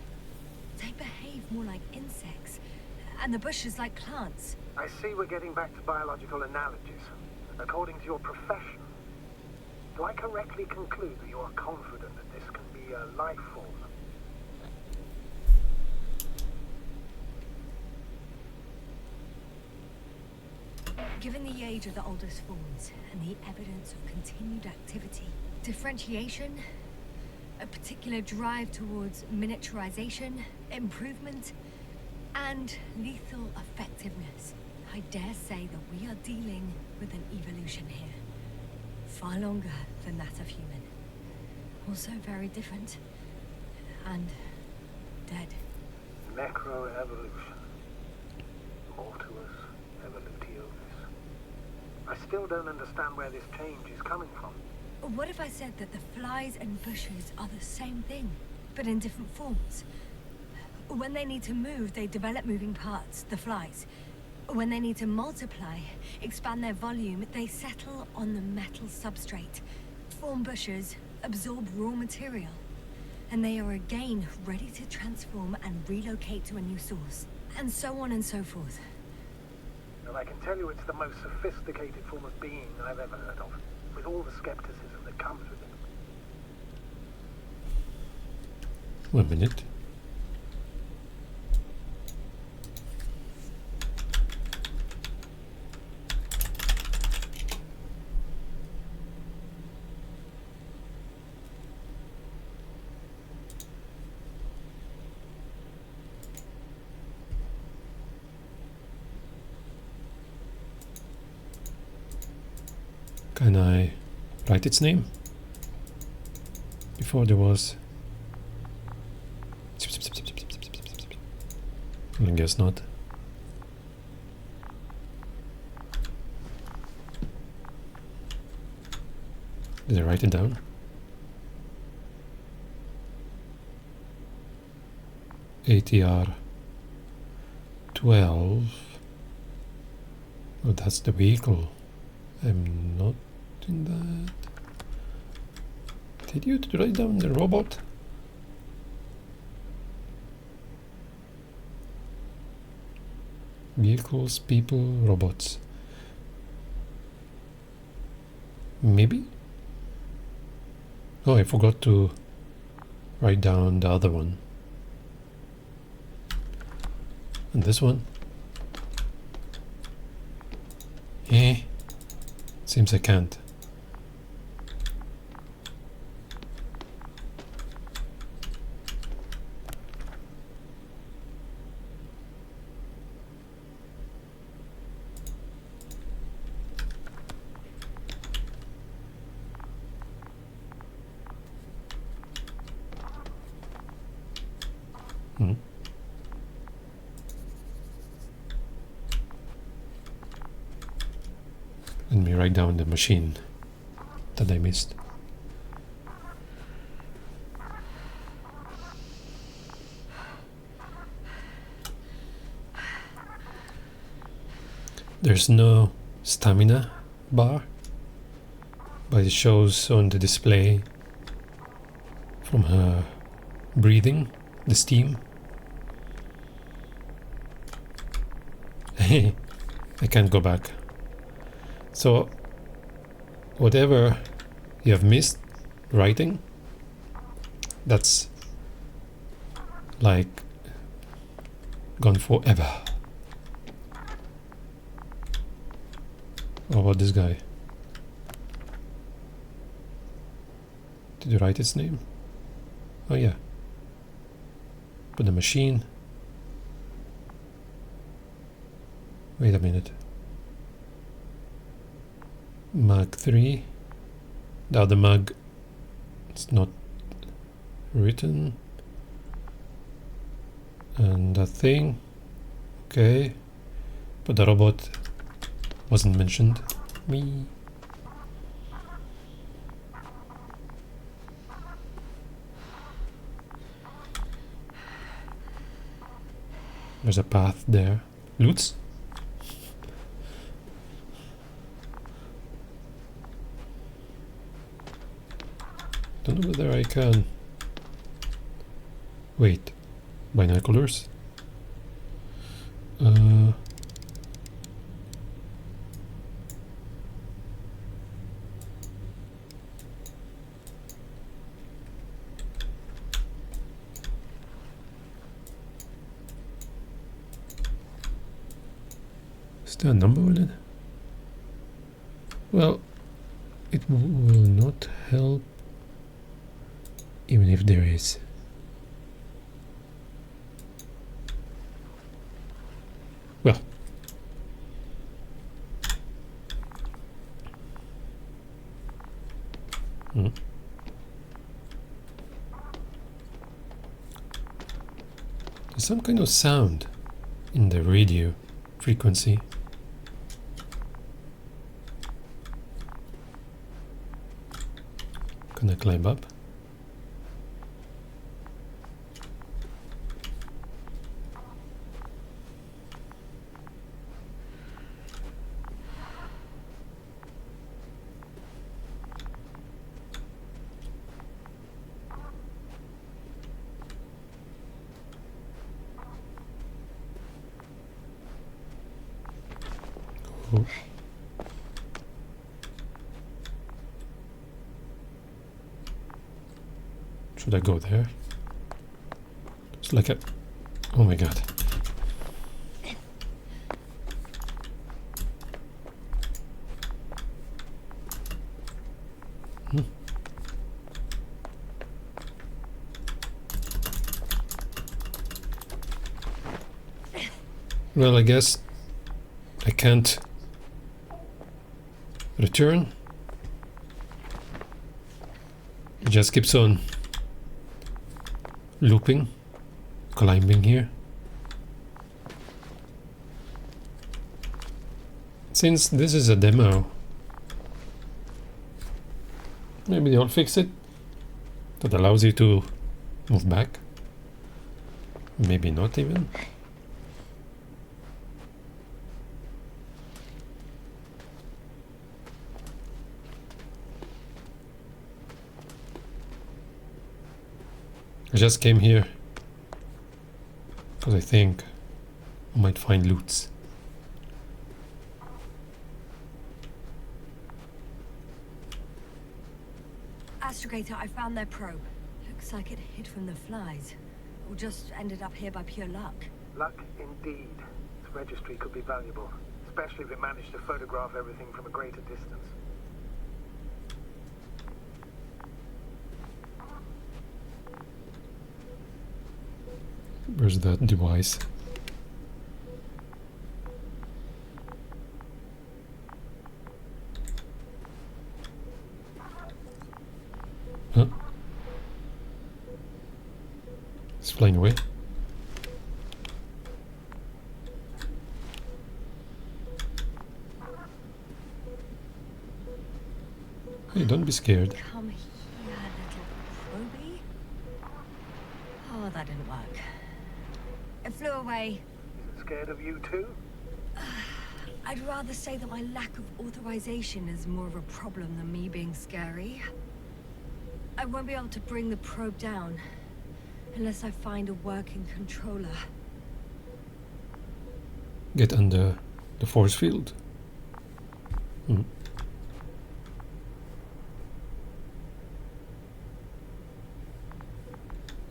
they behave more like insects. And the bushes like plants. I see we're getting back to biological analogies. According to your profession, do I correctly conclude that you are confident that this can be a life form? Given the age of the oldest forms and the evidence of continued activity, differentiation, a particular drive towards miniaturization, improvement, and lethal effectiveness, I dare say that we are dealing with an evolution here. Far longer than that of human. Also very different. And dead. Necroevolution. Mortuus evolutiovis. I still don't understand where this change is coming from. What if I said that the flies and bushes are the same thing, but in different forms? When they need to move, they develop moving parts, the flies. When they need to multiply, expand their volume, they settle on the metal substrate, form bushes, absorb raw material. And they are again ready to transform and relocate to a new source. And so on and so forth. And I can tell you it's the most sophisticated form of being I've ever heard of, with all the skepticism that comes with it. 1 minute. Can I write its name? Before there was I guess not. Did I write it down? ATR 12. Oh, that's the vehicle. I'm not in that. Did you write down the robot? Vehicles, people, robots. Maybe? Oh, I forgot to write down the other one. And this one? Seems I can't. Let me write down the machine that I missed. There's no stamina bar, but it shows on the display from her breathing, the steam. I can't go back. So, whatever you have missed writing, that's like gone forever. What about this guy? Did you write its name? Oh yeah. But the machine. Wait a minute. Mag 3. The other mag, it's not written. And that thing. Okay. But the robot wasn't mentioned. Me. There's a path there. Loots? Don't know whether I can. Wait. Binoculars? Is there a number on it? Well, it will not help even if there is. Well, there's some kind of sound in the radio frequency. Can I climb up? Oh. Should I go there? It's like a... Oh my god. Well, I guess I can't return. It just keeps on looping, climbing here. Since this is a demo, maybe they'll fix it. That allows you to move back. Maybe not even. I just came here because I think I might find loots. Astrogator, I found their probe. Looks like it hid from the flies. Or just ended up here by pure luck. Luck indeed. This registry could be valuable, especially if it managed to photograph everything from a greater distance. Where's that device? Huh? It's flying away. Hey, don't be scared. Come here, little probie. Oh, that didn't work. It flew away. Is it scared of you too? I'd rather say that my lack of authorization is more of a problem than me being scary. I won't be able to bring the probe down unless I find a working controller. Get under the force field.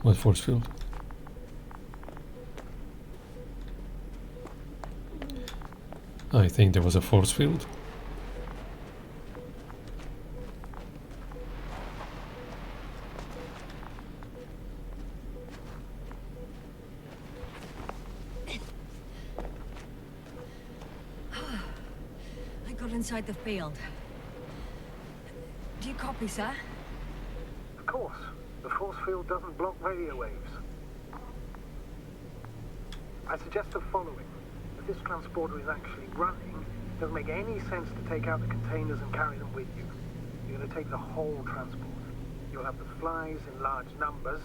What force field? I think there was a force field. I got inside the field. Do you copy, sir? Of course. The force field doesn't block radio waves. I suggest the following. If this transporter is actually running, it doesn't make any sense to take out the containers and carry them with you. You're going to take the whole transport. You'll have the flies in large numbers,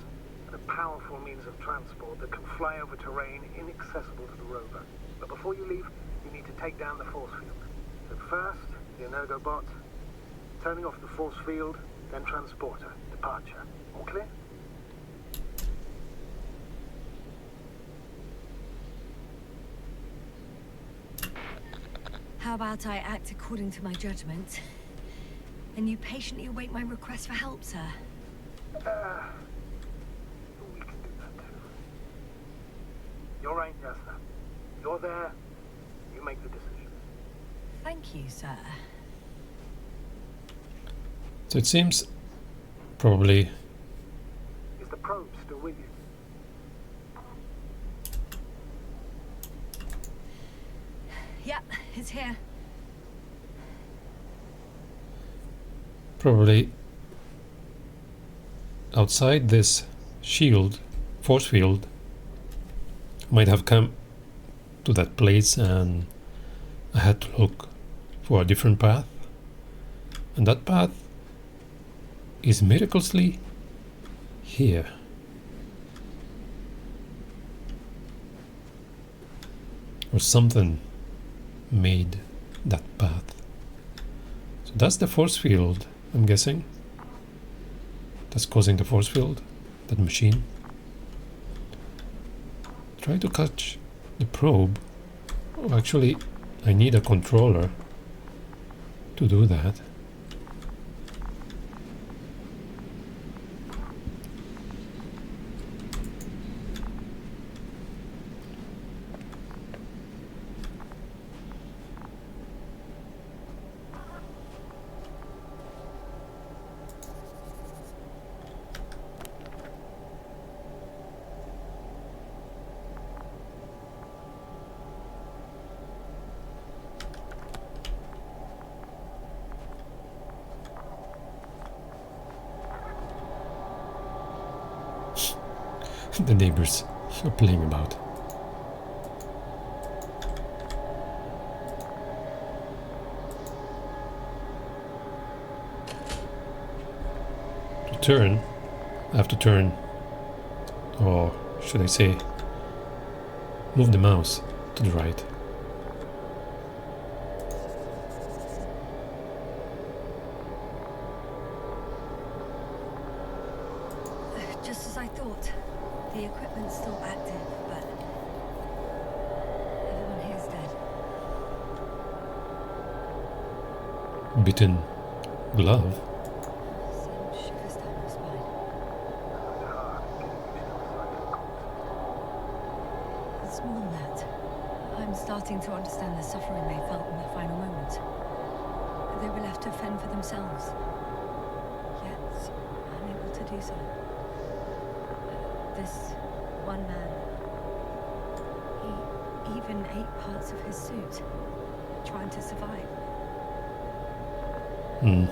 and a powerful means of transport that can fly over terrain inaccessible to the rover. But before you leave, you need to take down the force field. So first, the Energobot, turning off the force field, then transporter, departure. All clear? How about I act according to my judgment, and you patiently await my request for help, sir? We can do that too. You're right, Jasna. You're there. You make the decision. Thank you, sir. So it seems probably Is the probe still with you? Yep, it's here. probably outside this shield, force field, might have come to that place and I had to look for a different path. And that path is miraculously here. Or something made that path. So that's the force field, I'm guessing. That's causing the force field, that machine. Try to catch the probe. Oh, actually, I need a controller to do that. The neighbors are playing about. turn, I have to turn, or should I say, move the mouse to the right. Just as I thought. The equipment's still active, but everyone here's dead. Bitten glove. Send shivers down my spine. It's more than that. I'm starting to understand the suffering they felt in their final moment. They were left to fend for themselves, yet unable to do so. This one man, he even ate parts of his suit, trying to survive. Hmm.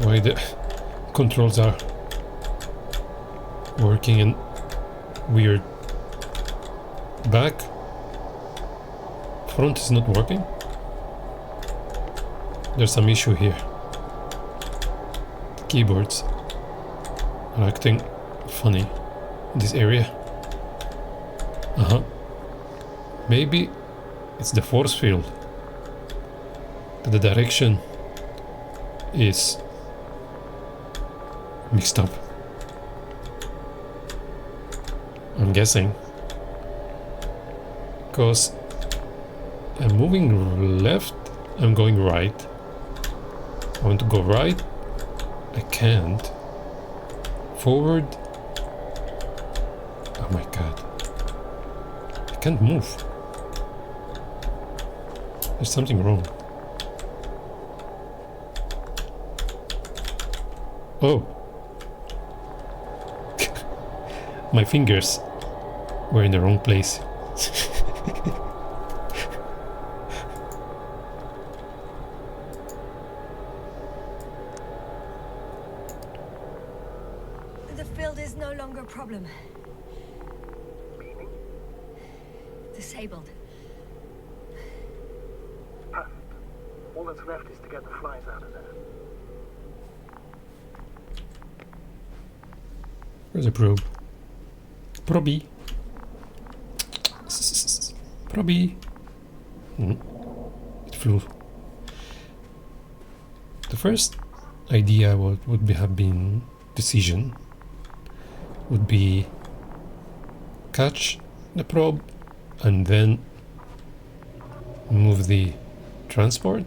Why the controls are working in weird. Back. Front is not working. There's some issue here. The keyboards are acting funny in this area. Maybe it's the force field. The direction is mixed up. I'm guessing. Because I'm moving left, I'm going right. I want to go right, I can't. Forward. Oh my god. I can't move. There's something wrong. Oh. My fingers were in the wrong place. The field is no longer a problem. Meaning? Disabled. Perfect. All that's left is to get the flies out of there. Where's the probe? Proby. Proby. It flew. The first idea would have been decision. Would be catch the probe and then move the transport.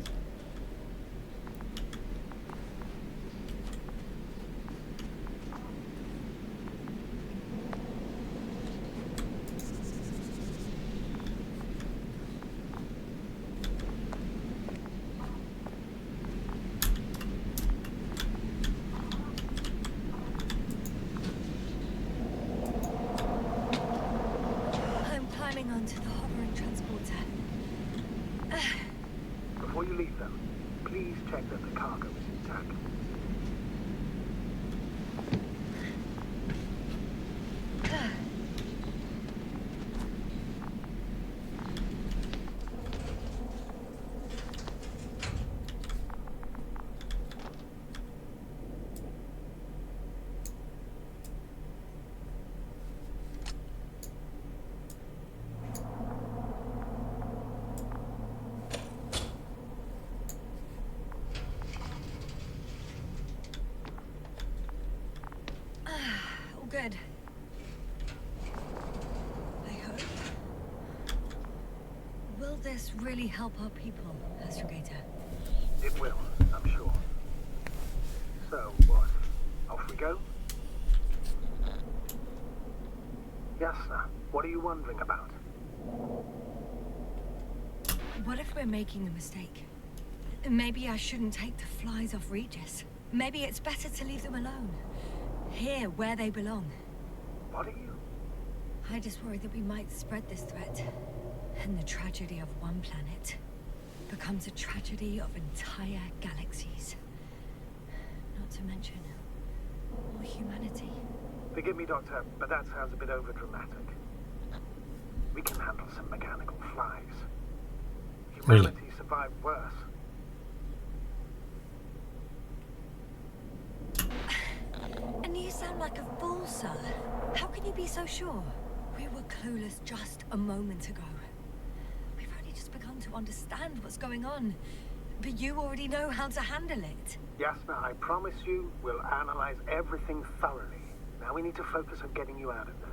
Onto the hovering transporter. Before you leave them, please check that the cargo is intact. Good. I hope. Will this really help our people, Astrogator? It will, I'm sure. So, what? Off we go? Yes, sir. What are you wondering about? What if we're making a mistake? Maybe I shouldn't take the flies off Regis. Maybe it's better to leave them alone. Here, where they belong. What are you? I just worry that we might spread this threat. And the tragedy of one planet becomes a tragedy of entire galaxies. not to mention more humanity. Forgive me, Doctor, but that sounds a bit overdramatic. We can handle some mechanical flies. Humanity survived worse. And you sound like a fool, sir. How can you be so sure? We were clueless just a moment ago. We've only just begun to understand what's going on. But you already know how to handle it. Yasna, I promise you, we'll analyze everything thoroughly. Now we need to focus on getting you out of there.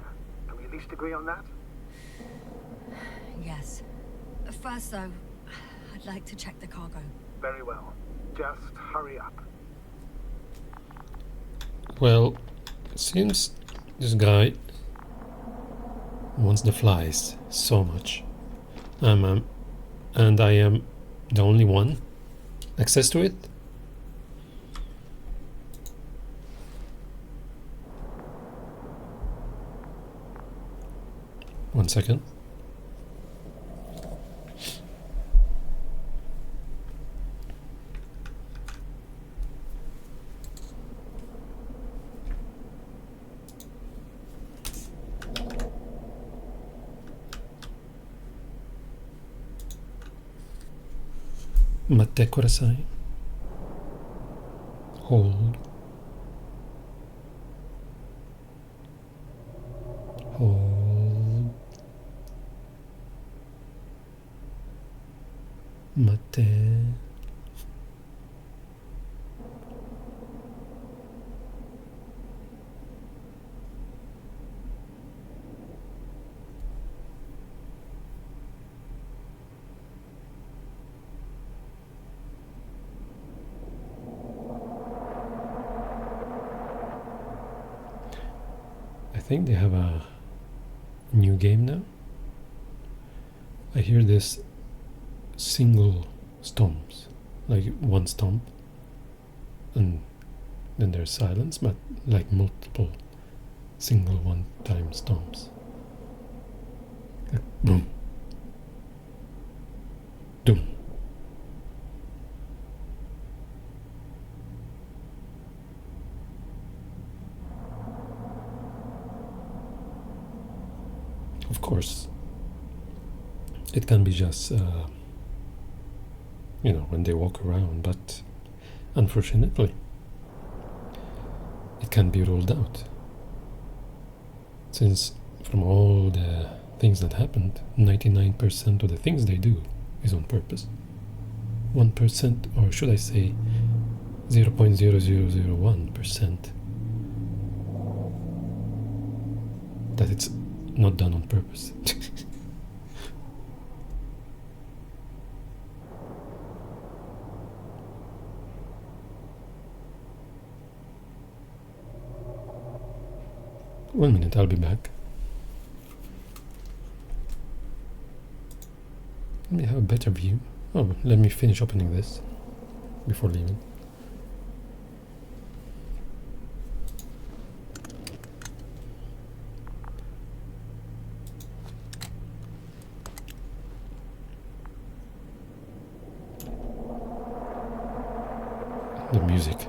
Can we at least agree on that? Yes. First, though, I'd like to check the cargo. Very well. Just hurry up. Well, it seems this guy wants the flies so much. And I am the only one access to it. One second. Mate Kurasai. Hold. Hold. Mate. I think they have a new game now. I hear this single stomps, like one stomp, and then there's silence, but like multiple single one-time stomps. Like boom, doom. Of course, it can be just, when they walk around, but unfortunately, it can be ruled out. Since from all the things that happened, 99% of the things they do is on purpose. 1%, or should I say 0.0001%, that it's not done on purpose. One minute, I'll be back. Let me have a better view. Oh, let me finish opening this before leaving. The music.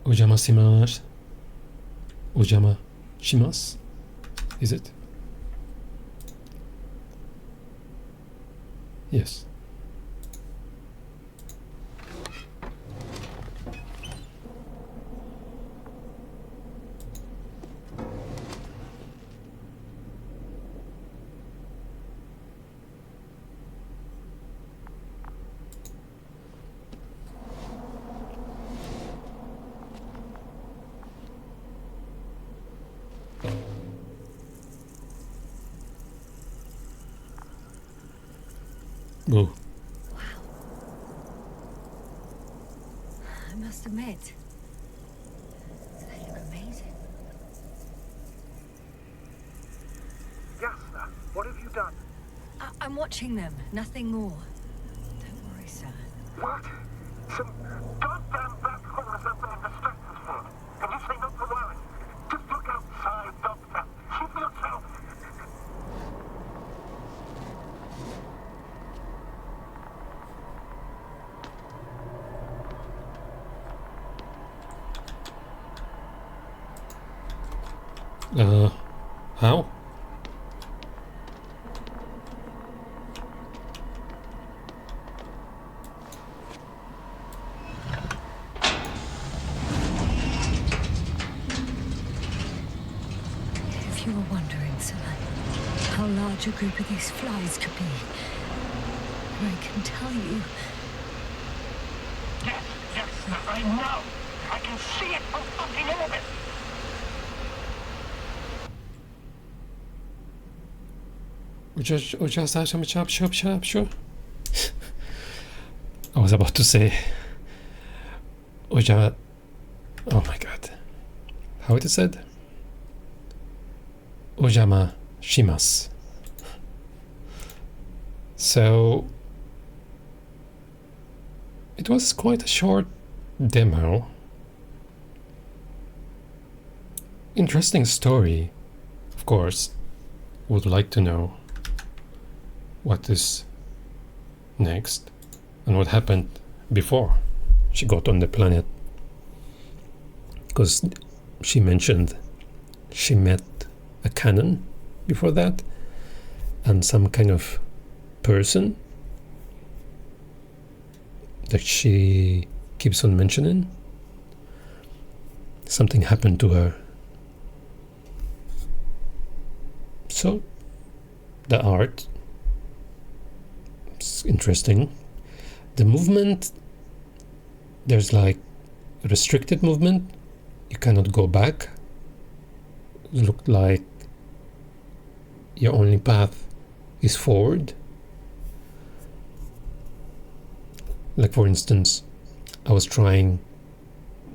Ojama shimasu. Ojama shimasu? Is it? Yes. Whoa. Wow. I must admit, they look amazing. Yasna, what have you done? I'm watching them, nothing more. Don't worry, sir. What? Some goddamn black hole or something in the stratosphere. And you say not to worry. Just look outside, Doctor. See for yourself. How? If you were wondering, sir, how large a group of these flies could be, I can tell you. Yes, I know. I can see it from fucking orbit. Sure. I was about to say oh my god. How it is said? Ojama shimasu. So it was quite a short demo. Interesting story, of course. Would like to know what is next and what happened before she got on the planet, because she mentioned she met a cannon before that and some kind of person that she keeps on mentioning. Something happened to her. So the art is interesting. The movement, there's like restricted movement. You cannot go back. It looked like your only path is forward. Like for instance, I was trying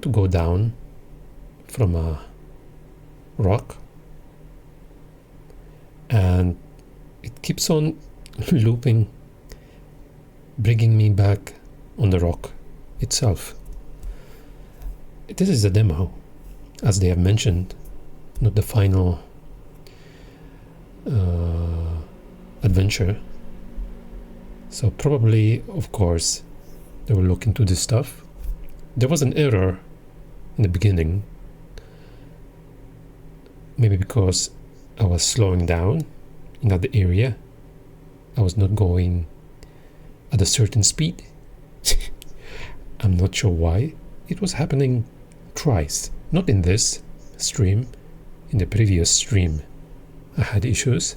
to go down from a rock and it keeps on looping, bringing me back on the rock itself. This is a demo, as they have mentioned, not the final adventure. So probably, of course, they will look into this stuff. There was an error in the beginning, maybe because I was slowing down in that area. I was not going at a certain speed. I'm not sure why. It was happening twice, not in this stream, in the previous stream. I had issues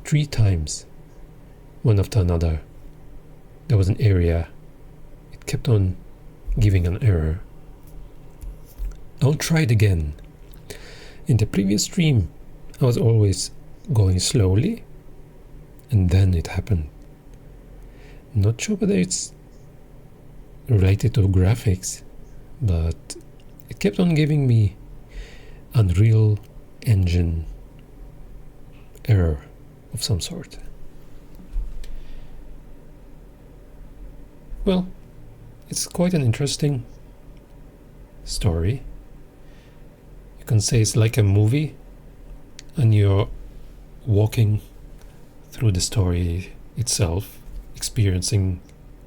3 times, one after another. There was an area, it kept on giving an error. I'll try it again. In the previous stream, I was always going slowly, and then it happened. Not sure whether it's related to graphics, but it kept on giving me Unreal Engine error of some sort. Well, it's quite an interesting story. You can say it's like a movie, and you're walking through the story itself, experiencing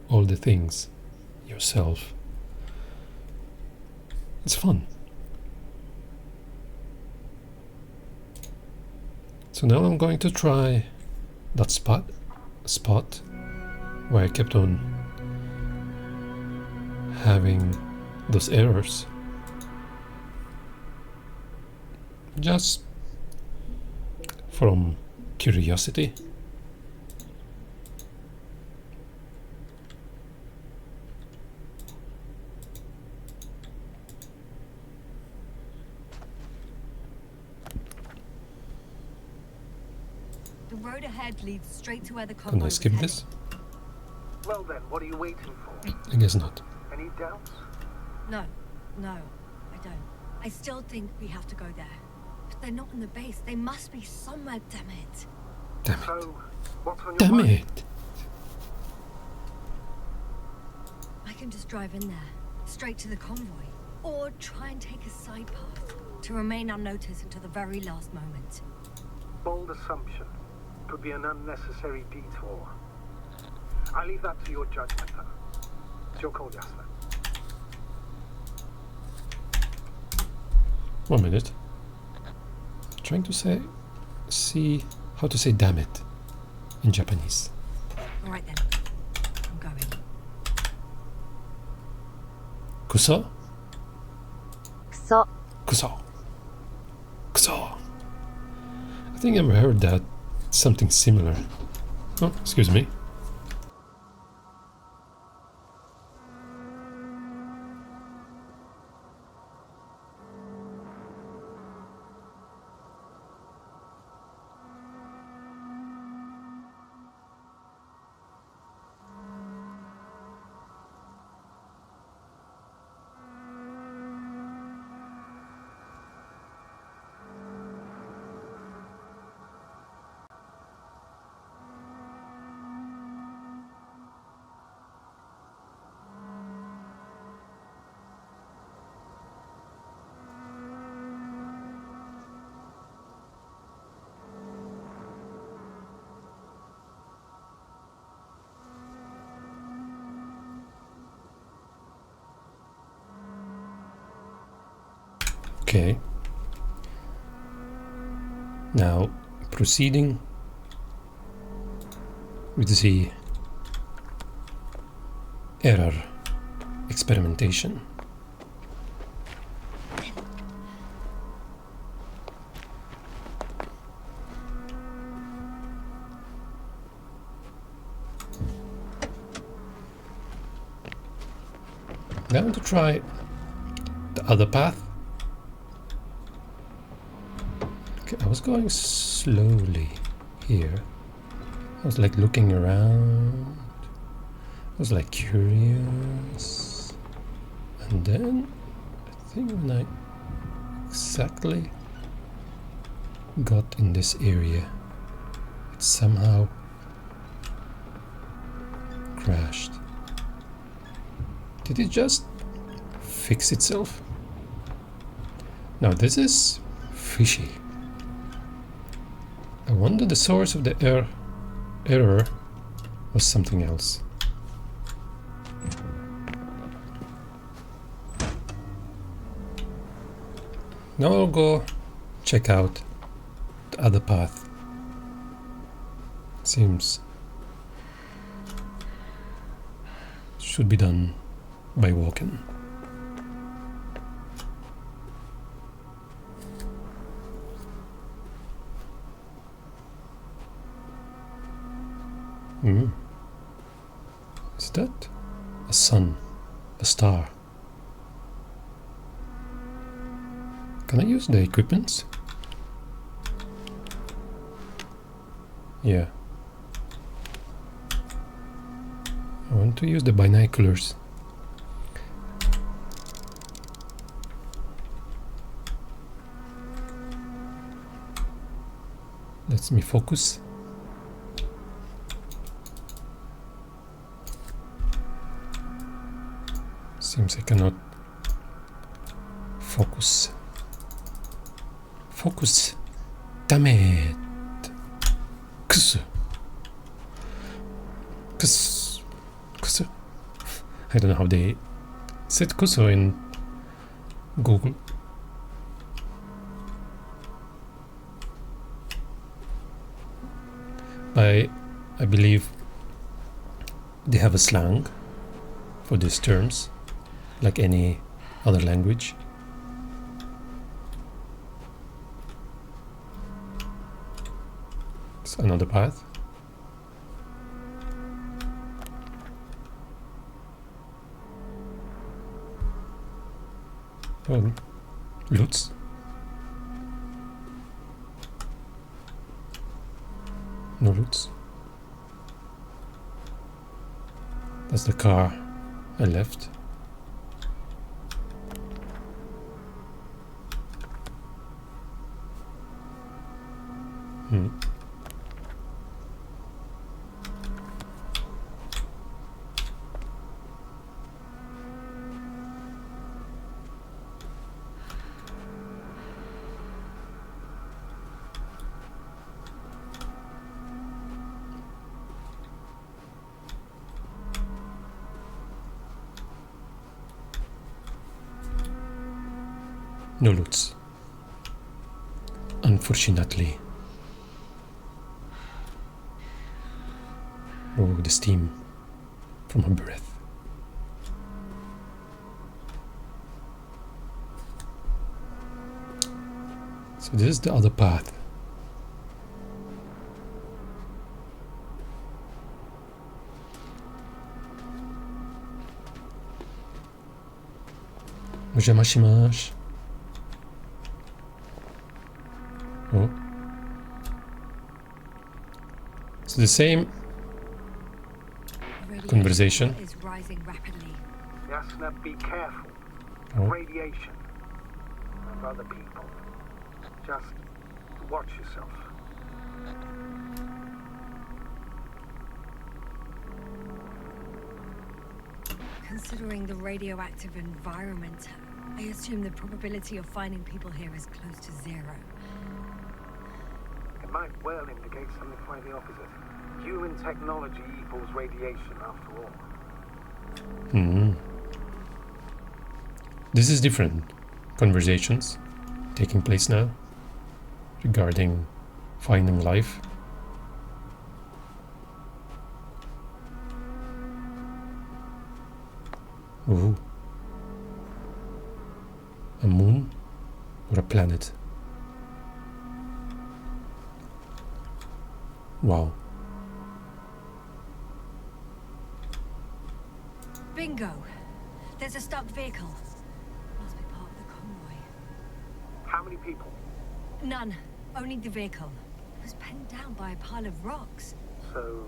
all the things yourself. It's fun. So now I'm going to try that spot where I kept on having those errors. Just from curiosity. The road ahead leads straight to where the convoy Can I was skip heading. this? Well then, what are you waiting for? I guess not. Any doubts? No, I don't. I still think we have to go there. But they're not in the base. They must be somewhere, damn it. Damn it. So, what's on your Damn mind? it. I can just drive in there, straight to the convoy. Or try and take a side path to remain unnoticed until the very last moment. Bold assumption. Could be an unnecessary detour. I leave that to your judgment, then. It's your call, Jasper. 1 minute. trying to see how to say damn it in Japanese. All right then. I'm going. Kuso? クソ Kuso. Kuso. I think I've heard that something similar. Oh, excuse me. Okay. Now proceeding with the error experimentation. Now I want to try the other path. I was going slowly here. I was like looking around. I was like curious. And then I think when I exactly got in this area, it somehow crashed. Did it just fix itself? Now this is fishy. I wonder the source of the error was something else. Now I'll go check out the other path. Seems should be done by walking. Is that a sun? A star? Can I use the equipment? Yeah. I want to use the binoculars. Let me focus. Seems I cannot focus. Focus. Damn it. Kusu. Kusu. Kusu. I don't know how they said kusu in Google. I believe they have a slang for these terms, like any other language. It's another path. Oh, Lutz. No Lutz. That's the car I left. No Lutz. unfortunately. Oh, the steam from her breath. So this is the other path. Ojamashimash. Oh. So the same conversation. Is rising rapidly. Yasna, be careful. Oh. Radiation of other people. Just watch yourself. Considering the radioactive environment, I assume the probability of finding people here is close to zero. It might well indicate something quite the opposite. Human technology equals radiation after all. Hmm. This is different conversations taking place now regarding finding life. Ooh. A moon or a planet? Wow. Bingo! There's a stuck vehicle. Must be part of the convoy. How many people? None. Only the vehicle. It was penned down by a pile of rocks. So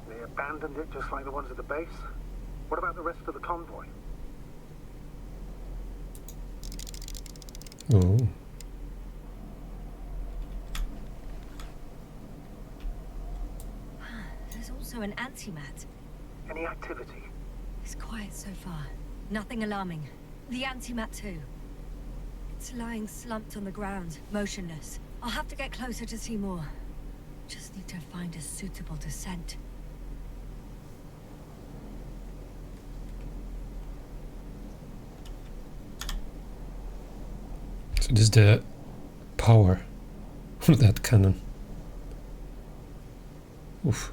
they abandoned it just like the ones at the base? What about the rest of the convoy? Oh. There's also an antimat. Any activity? It's quiet so far. Nothing alarming. The antimat too. It's lying slumped on the ground, motionless. I'll have to get closer to see more. Just need to find a suitable descent. So this is the power of that cannon. Oof.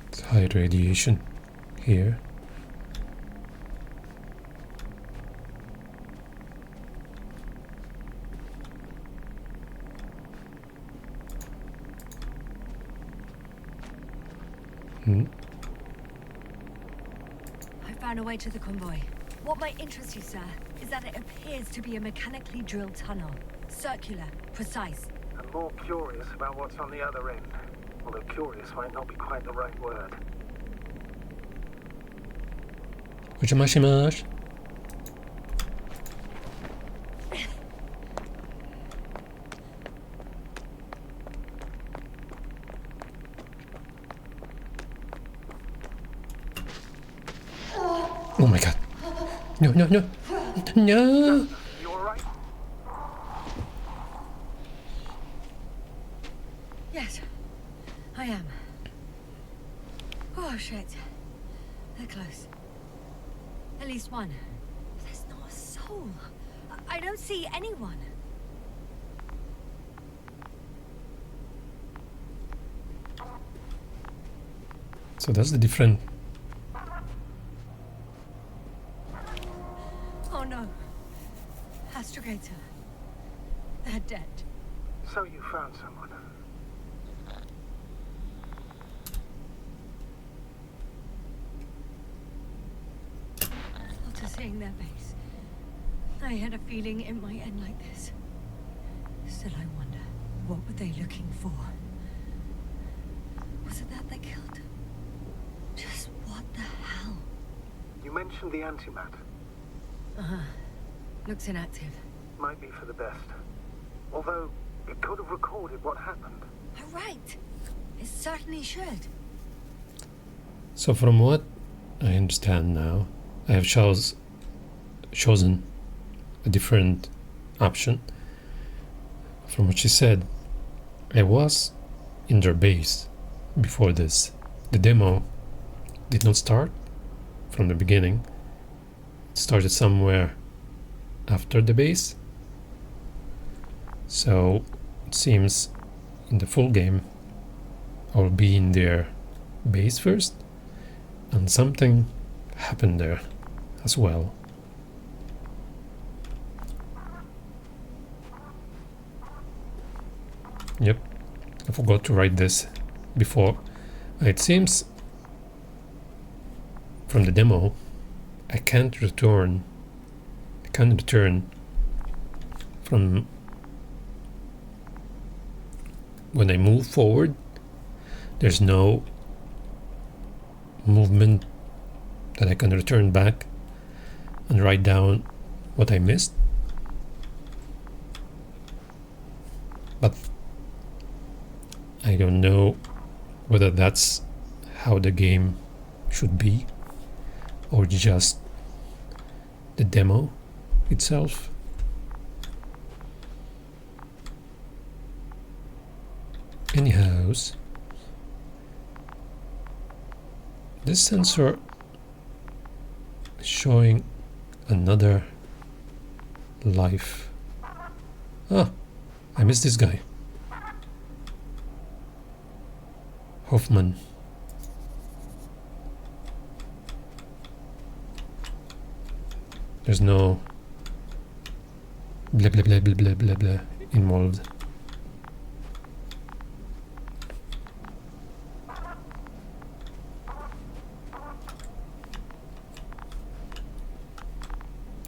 It's high radiation here. I found a way to the convoy. What might interest you, sir, is that it appears to be a mechanically drilled tunnel. Circular, precise. I'm more curious about what's on the other end. Although curious might not be quite the right word. Ojamashimash. Oh my god. No, no, no. No. You alright? Yes, I am. Oh, shit. They're close. At least one. There's not a soul. I don't see anyone. So that's the different. Oh no. Astrogator. They're dead. So you found someone. After seeing their base, I had a feeling it might end like this. Still, I wonder, what were they looking for? Was it that they killed? Just what the hell? You mentioned the antimat. Uh-huh. Looks inactive. Might be for the best. Although, it could have recorded what happened. Right. It certainly should. So from what I understand now, I have chosen a different option. From what she said, I was in their base before this. The demo did not start from the beginning. It started somewhere after the base. So it seems in the full game I'll be in their base first, and something happened there as well. Yep, I forgot to write this before. It seems from the demo I can't return from when I move forward. There's no movement that I can return back and write down what I missed. But I don't know whether that's how the game should be or just the demo itself. Anyhow, this sensor is showing another life. Ah, I missed this guy. Hoffman. There's no blah blah blah blah blah blah blah involved.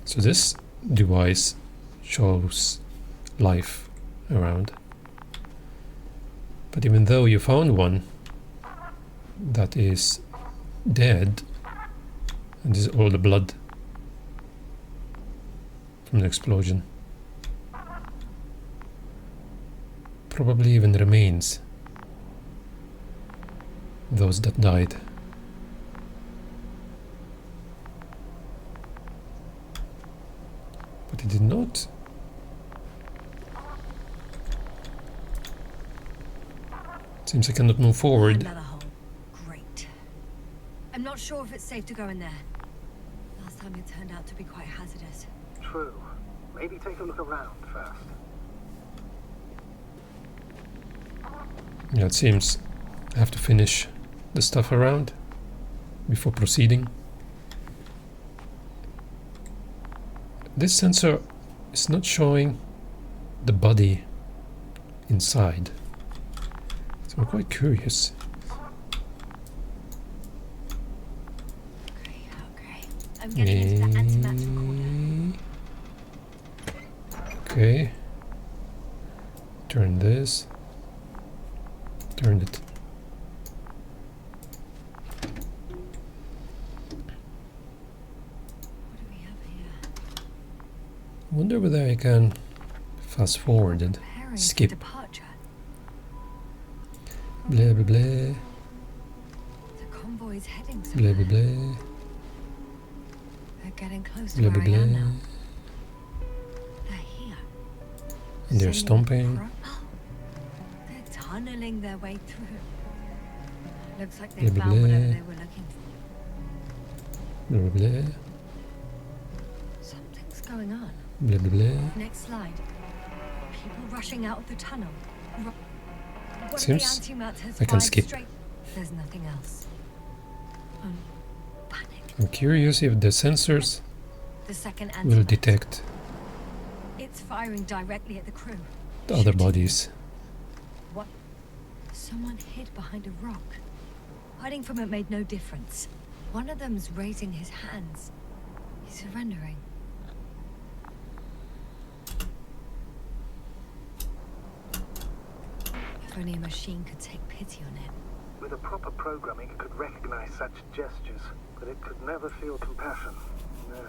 So this device shows life around. But even though you found one that is dead, and this is all the blood from the explosion, probably even remains those that died. But it did not. Seems I cannot move forward. Another hole. Great. I'm not sure if it's safe to go in there. Last time it turned out to be quite hazardous. True. Maybe take a look around first. Yeah, it seems I have to finish the stuff around before proceeding. This sensor is not showing the body inside. So I'm quite curious. Okay. I'm getting into the antimatter. Okay. Turn this. Turn it. What do we have here? Wonder whether I can fast forward and Preparing for skip. departure. Blah blah blah. The convoy's heading Blah somewhere. blah blah. They're getting close to Blah where blah I am blah. now. They're here. And they're Sailing stomping. Oh, they're tunneling their way through. Looks like they Blah, blah, found whatever blah. they were looking for. Blah blah blah. Something's going on. Blah blah blah. Next slide. People rushing out of the tunnel. One Seems of the antimat has I can fired skip. straight. There's nothing else. Panic. I'm curious if the sensors The second will antimat. detect It's firing directly at the crew. the other Shoot. bodies. What? Someone hid behind a rock. Hiding from it made no difference. One of them's raising his hands. He's surrendering. If only a machine could take pity on him. With a proper programming, it could recognize such gestures, but it could never feel compassion. No.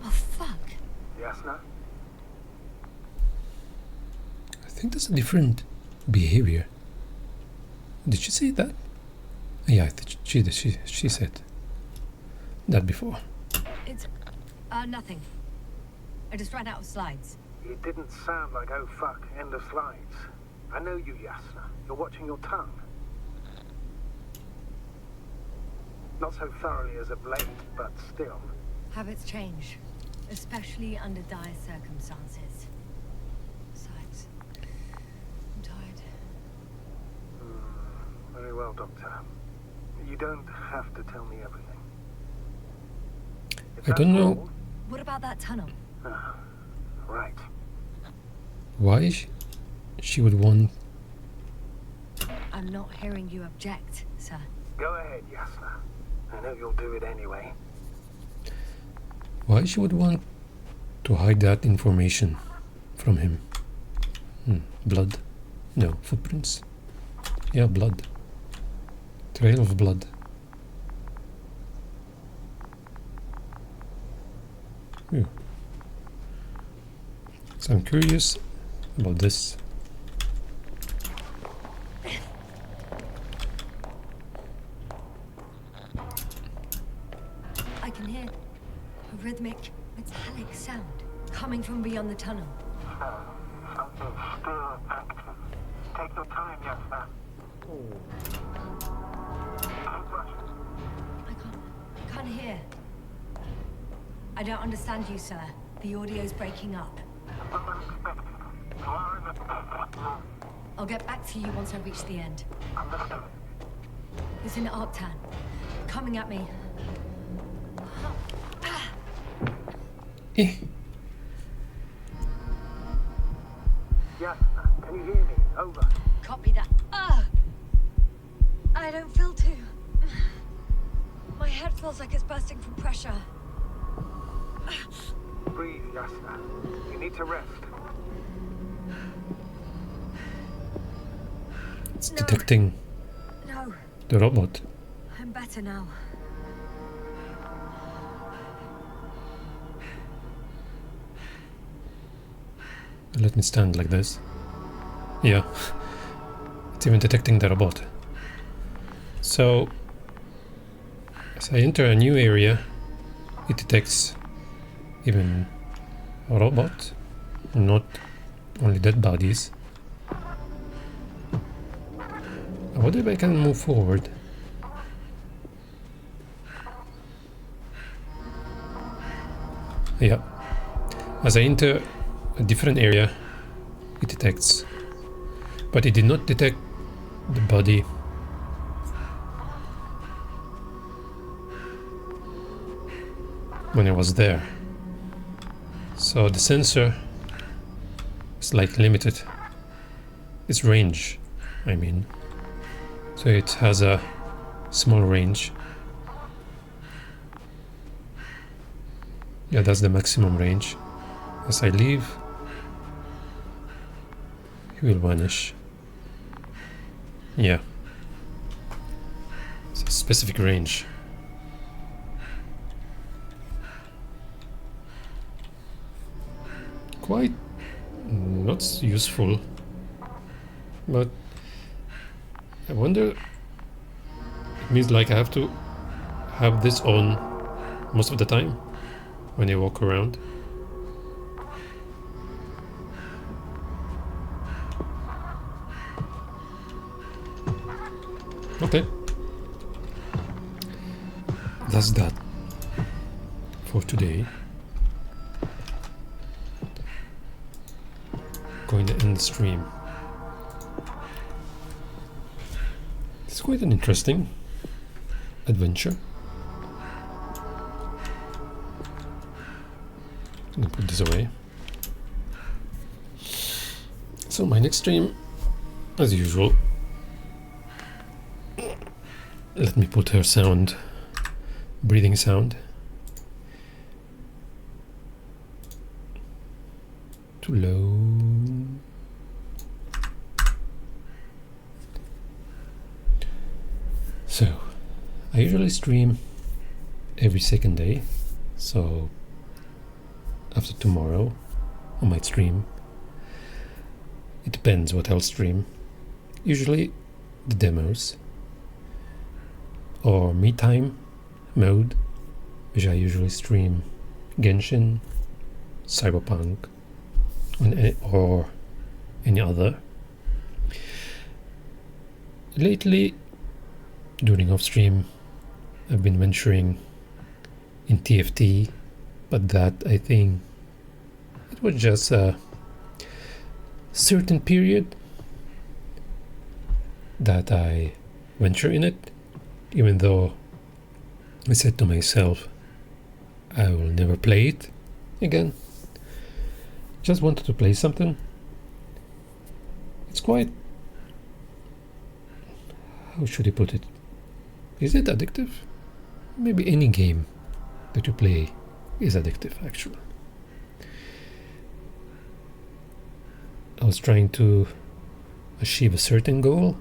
Oh, fuck. Yasna? I think that's a different behavior. Did she say that? Yeah, I think she did. She said that before. It's Nothing. I just ran out of slides. It didn't sound like, oh fuck, end of slides. I know you, Yasna. You're watching your tongue. Not so thoroughly as of late, but still. Habits change, especially under dire circumstances. Besides, I'm tired. Very well, Doctor. You don't have to tell me everything. If I don't that's know all- What about that tunnel? Right. why she would want. I'm not hearing you object, sir. Go ahead, Yasna. I know you'll do it anyway. Why she would want to hide that information from him? Blood? No, footprints. Yeah, blood. Trail of blood. Phew. So I'm curious about this. I can hear a rhythmic, metallic sound coming from beyond the tunnel. Something still active. Take your time, Yasna. Don't rush. I can't hear. I don't understand you, sir. The audio's breaking up. Unexpected. You are in the... I'll get back to you once I reach the end. Understood. It's in Arctan. Coming at me. Eh, Yasna, can you hear me? Over. Copy that. I don't feel too. My head feels like it's bursting from pressure. Breathe, Yasna. You need to rest. it's No. detecting No, the robot. I'm better now. Let me stand like this. Yeah, it's even detecting the robot. So, as I enter a new area, it detects even a robot, not only dead bodies. I wonder if I can move forward. Yeah, as I enter a different area, it detects, but it did not detect the body. When I was there. So the sensor is like limited. Its range, I mean. So it has a small range. Yeah, that's the maximum range. As I leave, he will vanish. Yeah. It's a specific range. Quite not useful, but I wonder, it means like I have to have this on most of the time when I walk around. Okay, that's that for today. Going to end the stream. It's quite an interesting adventure. I'm gonna put this away. So my next stream, as usual, let me put her sound, breathing sound, too low. So I usually stream every second day, so after tomorrow I might stream. It depends what I'll stream. Usually the demos or me time mode, which I usually stream Genshin, Cyberpunk, or any other. Lately, during off stream, I've been venturing in TFT, but that, I think it was just a certain period that I venture in it, even though I said to myself I will never play it again. Just wanted to play something. It's quite, how should I put it? Is it addictive? Maybe any game that you play is addictive, actually. I was trying to achieve a certain goal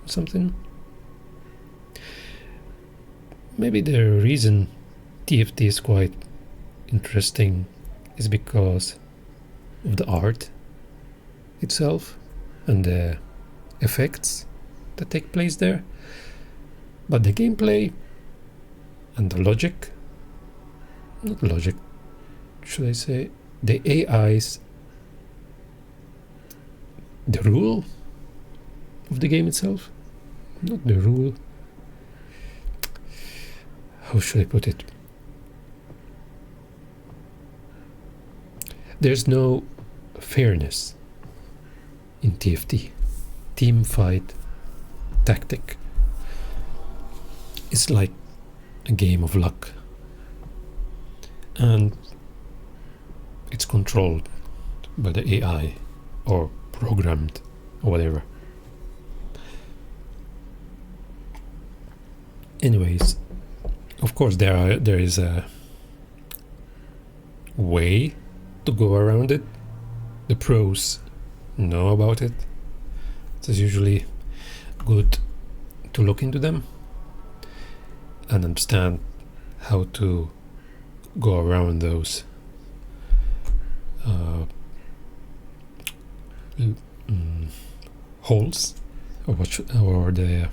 or something. Maybe the reason TFT is quite interesting is because of the art itself and the effects that take place there. But the gameplay and the logic, not logic, should I say, the AIs, the rule of the game itself, not the rule, how should I put it? There's no fairness in TFT. Team fight tactic. It's like a game of luck, and it's controlled by the AI or programmed or whatever. Anyways, of course there is a way to go around it. The pros know about it. It's usually good to look into them and understand how to go around those holes, or the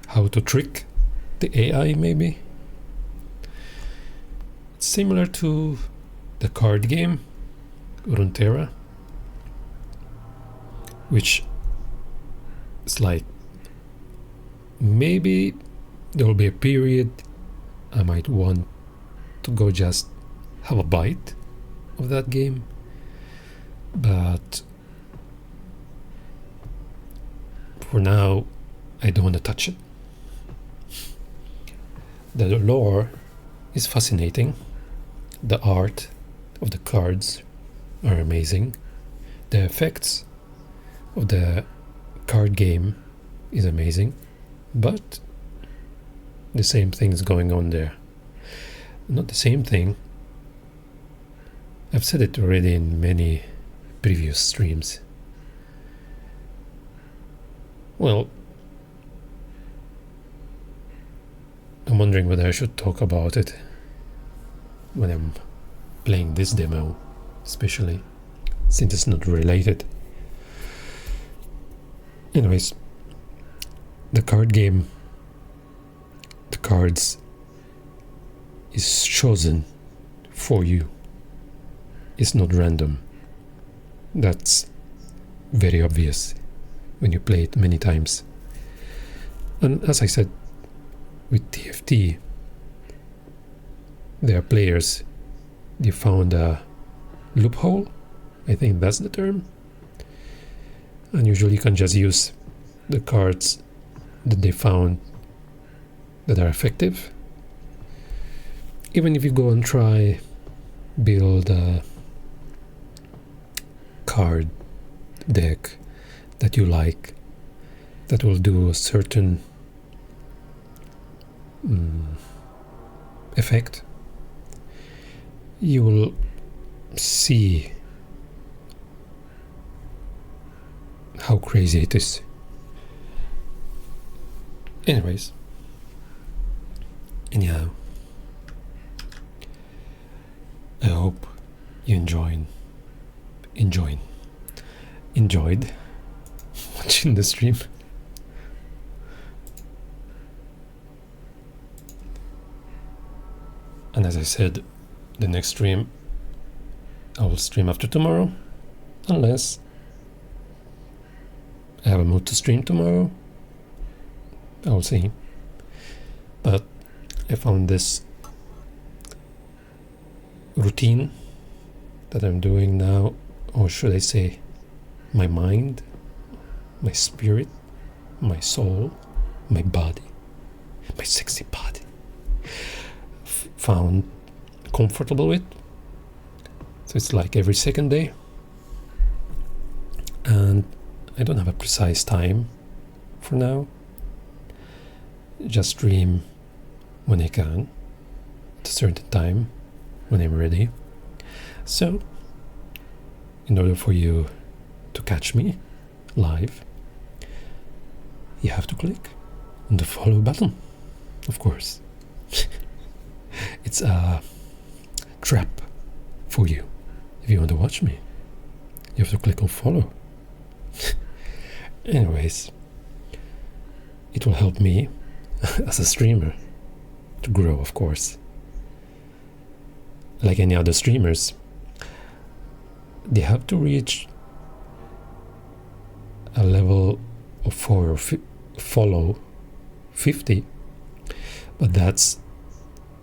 how to trick the AI. Maybe it's similar to the card game Runeterra, which is like, maybe there will be a period I might want to go just have a bite of that game, but for now I don't want to touch it. The lore is fascinating, the art of the cards are amazing, the effects of the card game is amazing, but the same thing is going on there. Not the same thing. I've said it already in many previous streams. Well, I'm wondering whether I should talk about it when I'm playing this demo, especially since it's not related. Anyways, the card game, the cards is chosen for you. It's not random. That's very obvious when you play it many times. And as I said, with TFT, there are players, they found a loophole, I think that's the term, and usually you can just use the cards that they found that are effective. Even if you go and try build a card deck that you like, that will do a certain effect, you will see how crazy it is. Anyways, anyhow, I hope you enjoyed watching the stream. And as I said, the next stream I will stream after tomorrow, unless I have a mood to stream tomorrow. I will see. But I found this routine that I'm doing now, or should I say my mind, my spirit, my soul, my body, my sexy body, found comfortable with. So it's like every second day, and I don't have a precise time for now. Just stream when I can at a certain time when I'm ready. So in order for you to catch me live, you have to click on the follow button, of course. It's a trap for you. If you want to watch me, you have to click on follow. Anyways, it will help me as a streamer to grow, of course. Like any other streamers, they have to reach a level of follow 50, but that's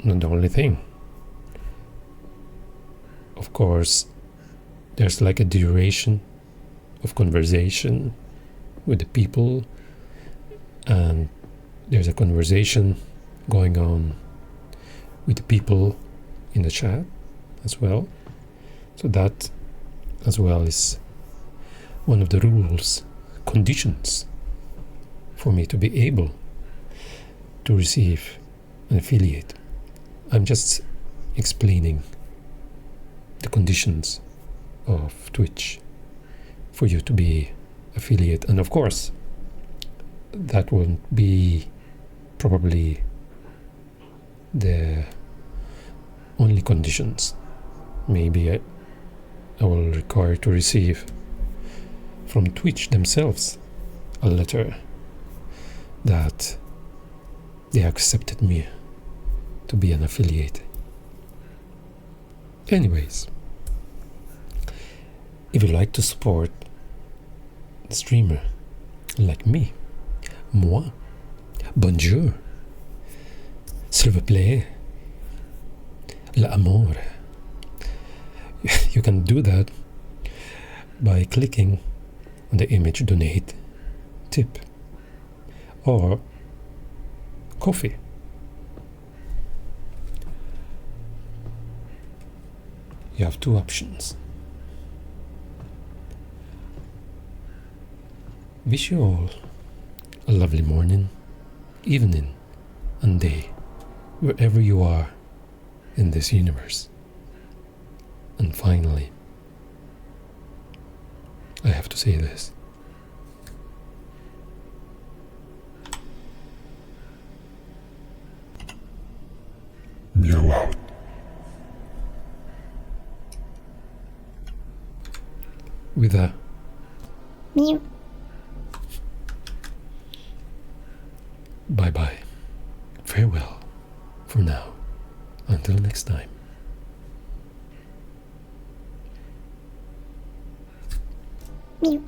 not the only thing. Of course, there's like a duration of conversation with the people, and there's a conversation going on with the people in the chat as well. So that as well is one of the rules, conditions for me to be able to receive an affiliate. I'm just explaining the conditions of Twitch for you to be affiliate, and of course that won't be probably the only conditions. Maybe I will require to receive from Twitch themselves a letter that they accepted me to be an affiliate. Anyways, if you like to support a streamer like me, moi, bonjour, s'il vous plaît, l'amour, you can do that by clicking on the image donate tip or coffee. You have two options. Wish you all a lovely morning, evening, and day, wherever you are in this universe. And finally, I have to say this. You out. With a meow. bye-bye. Farewell for now. Until next time. Meow.